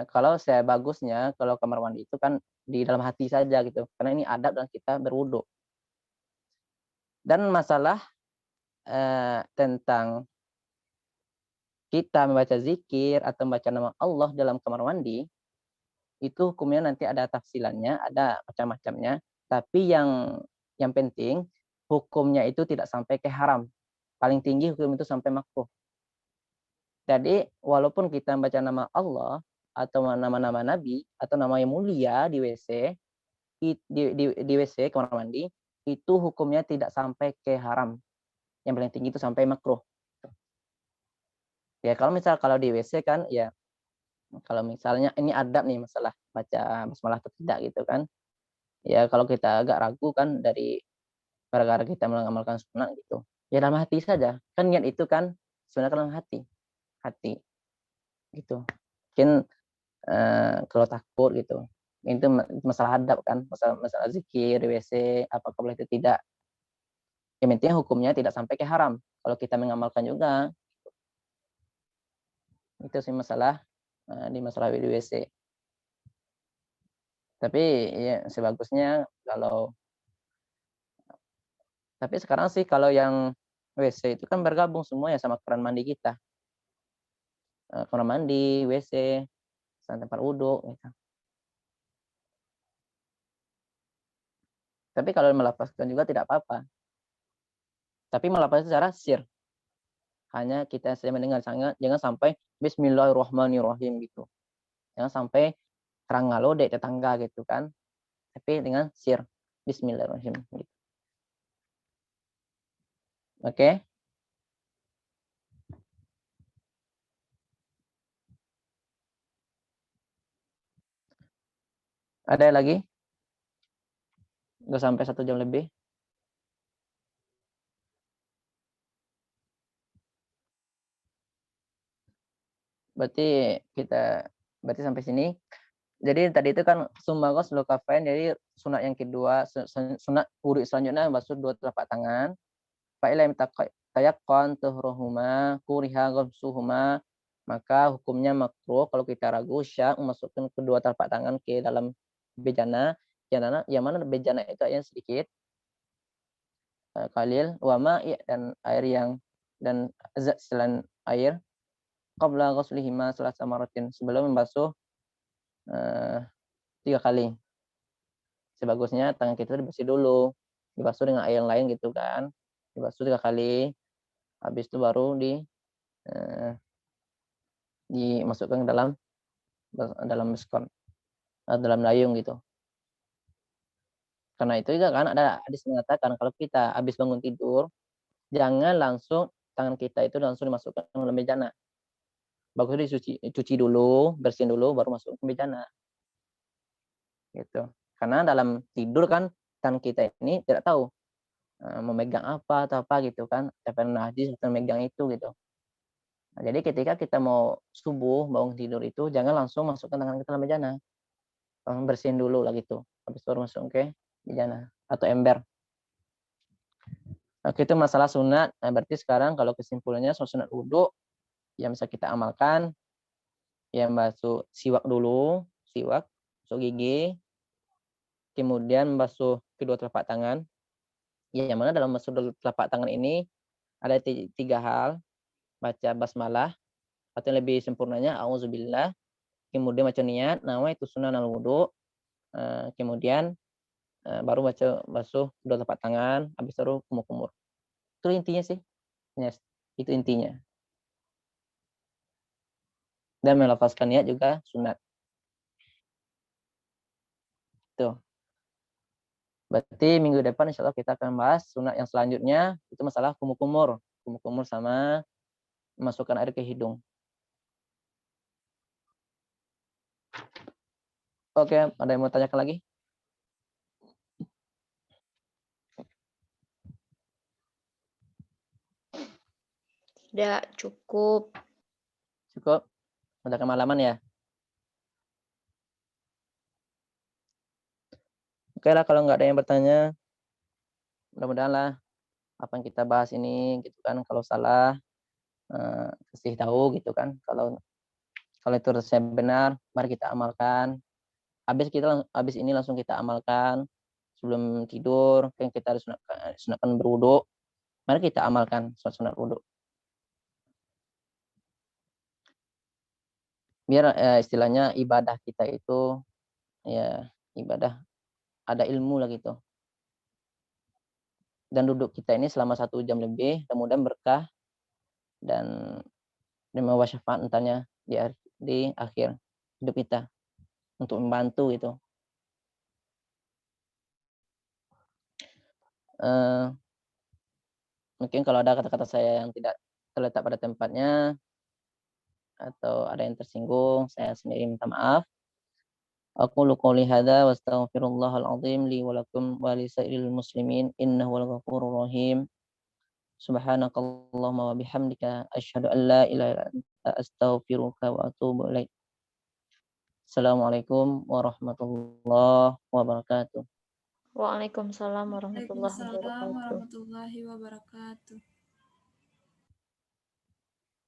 Kalau saya bagusnya kalau kamar mandi itu kan di dalam hati saja gitu, karena ini adab dan kita berwudu. Dan masalah, tentang kita membaca zikir atau membaca nama Allah dalam kamar mandi, itu hukumnya nanti ada tafsilannya, ada macam-macamnya, tapi yang penting hukumnya itu tidak sampai ke haram. Paling tinggi hukum itu sampai makruh. Jadi walaupun kita membaca nama Allah atau nama-nama nabi atau nama yang mulia di WC, di WC kamar mandi, itu hukumnya tidak sampai ke haram. Yang paling tinggi itu sampai makruh. Ya kalau di WC kan ya kalau misalnya ini adab nih masalah baca basmalah atau tidak gitu kan. Ya kalau kita agak ragu kan dari gara-gara kita mengamalkan sunnah gitu. Ya dalam hati saja. Kan niat itu kan sunnah dalam hati. Hati gitu. Mungkin kalau takut gitu. Itu masalah adab kan, masalah zikir di WC apakah boleh atau tidak. Yang penting hukumnya tidak sampai ke haram. Kalau kita mengamalkan juga itu sih masalah di masalah di WC. Tapi ya sebagusnya kalau tapi sekarang sih kalau yang WC itu kan bergabung semua ya sama keran mandi kita. Kamar mandi, WC, sama tempat wudhu gitu. Tapi kalau melapaskan juga tidak apa-apa. Tapi melapaskan secara sir. Hanya kita saja mendengar, jangan sampai bismillahirrahmanirrahim gitu. Jangan sampai terang ngalode tetangga gitu kan. Tapi dengan sir. Bismillahirrahmanirrahim gitu. Oke. Ada lagi? Udah sampai 1 jam lebih. Berarti sampai sini. Jadi tadi itu kan summa ghuslu kafain, jadi sunat yang kedua, sunat wudu selanjutnya basuh 2 telapak tangan. Fa illam tayaqqan tuhruhuma kuriha ghusluhuma, maka hukumnya makruh kalau kita ragu syak memasukkan kedua telapak tangan ke dalam bejana. Yang mana bejana itu yang sedikit, qalil wa ma'i dan air yang dan zat selain air qabla ghuslihima salasa maratin, sebelum membasuh 3 kali. Sebagusnya tangan kita dibasuh dulu, dibasuh dengan air yang lain gitu kan, dibasuh 3 kali, habis itu baru dimasukkan ke dalam miskon, dalam dayung gitu. Karena itu juga kan ada hadis mengatakan kalau kita habis bangun tidur, jangan langsung tangan kita itu langsung dimasukkan ke dalam bejana. Bagusnya cuci dulu, bersihin dulu, baru masuk ke bejana. Gitu. Karena dalam tidur kan tangan kita ini tidak tahu memegang apa atau apa gitu kan, siapa yang najis atau memegang itu gitu. Nah, jadi ketika kita mau subuh bangun tidur itu jangan langsung masukkan tangan ke dalam bejana, bersihin dulu lah gitu, habis baru masuk ke bejana atau ember. Oke, itu masalah sunat. Nah, berarti sekarang kalau kesimpulannya soal sunat wudhu yang bisa kita amalkan, yang basuh siwak dulu, basuh gigi, kemudian basuh kedua telapak tangan. Ya, yang mana dalam basuh telapak tangan ini ada 3 hal, baca basmalah atau lebih sempurnanya auzubillah, kemudian baca niat, nawaitu sunanal wudu, kemudian baru basuh kedua telapak tangan, habis baru kumur-kumur. Itu intinya sih. Yes, itu intinya. Dan melafazkan niat juga sunat. Tuh. Berarti minggu depan insyaallah kita akan bahas sunat yang selanjutnya, itu masalah kumur-kumur. Kumur-kumur sama memasukkan air ke hidung. Oke, ada yang mau tanyakan lagi? Tidak, cukup. Cukup? Udah kemalaman ya? Oke lah, kalau nggak ada yang bertanya, mudah-mudahan lah apa yang kita bahas ini gitu kan, kalau salah kasih tahu gitu kan. Kalau Kalau itu resep benar, mari kita amalkan. Habis ini langsung kita amalkan. Sebelum tidur, kan kita harus sunatkan berwudu. Mari kita amalkan sunat wudu. Biar istilahnya ibadah kita itu ya ibadah ada ilmu lah gitu. Dan duduk kita ini selama 1 jam lebih, mudah-mudahan berkah dan membawa syafaat nantinya di akhir hidup kita untuk membantu gitu. Mungkin kalau ada kata-kata saya yang tidak terletak pada tempatnya atau ada yang tersinggung, saya sendiri minta maaf. Aqulu qouli hadza wa astaghfirullahal azim li wa lakum wa lisairil muslimin innahu wal ghafurur rahim. Subhanakallahumma wa bihamdika asyhadu an la ilaha illa anta astaghfiruka wa atubu ilaik. Assalamualaikum warahmatullahi wabarakatuh. Waalaikumsalam warahmatullahi Waalaikumsalam wabarakatuh. warahmatullahi wabarakatuh.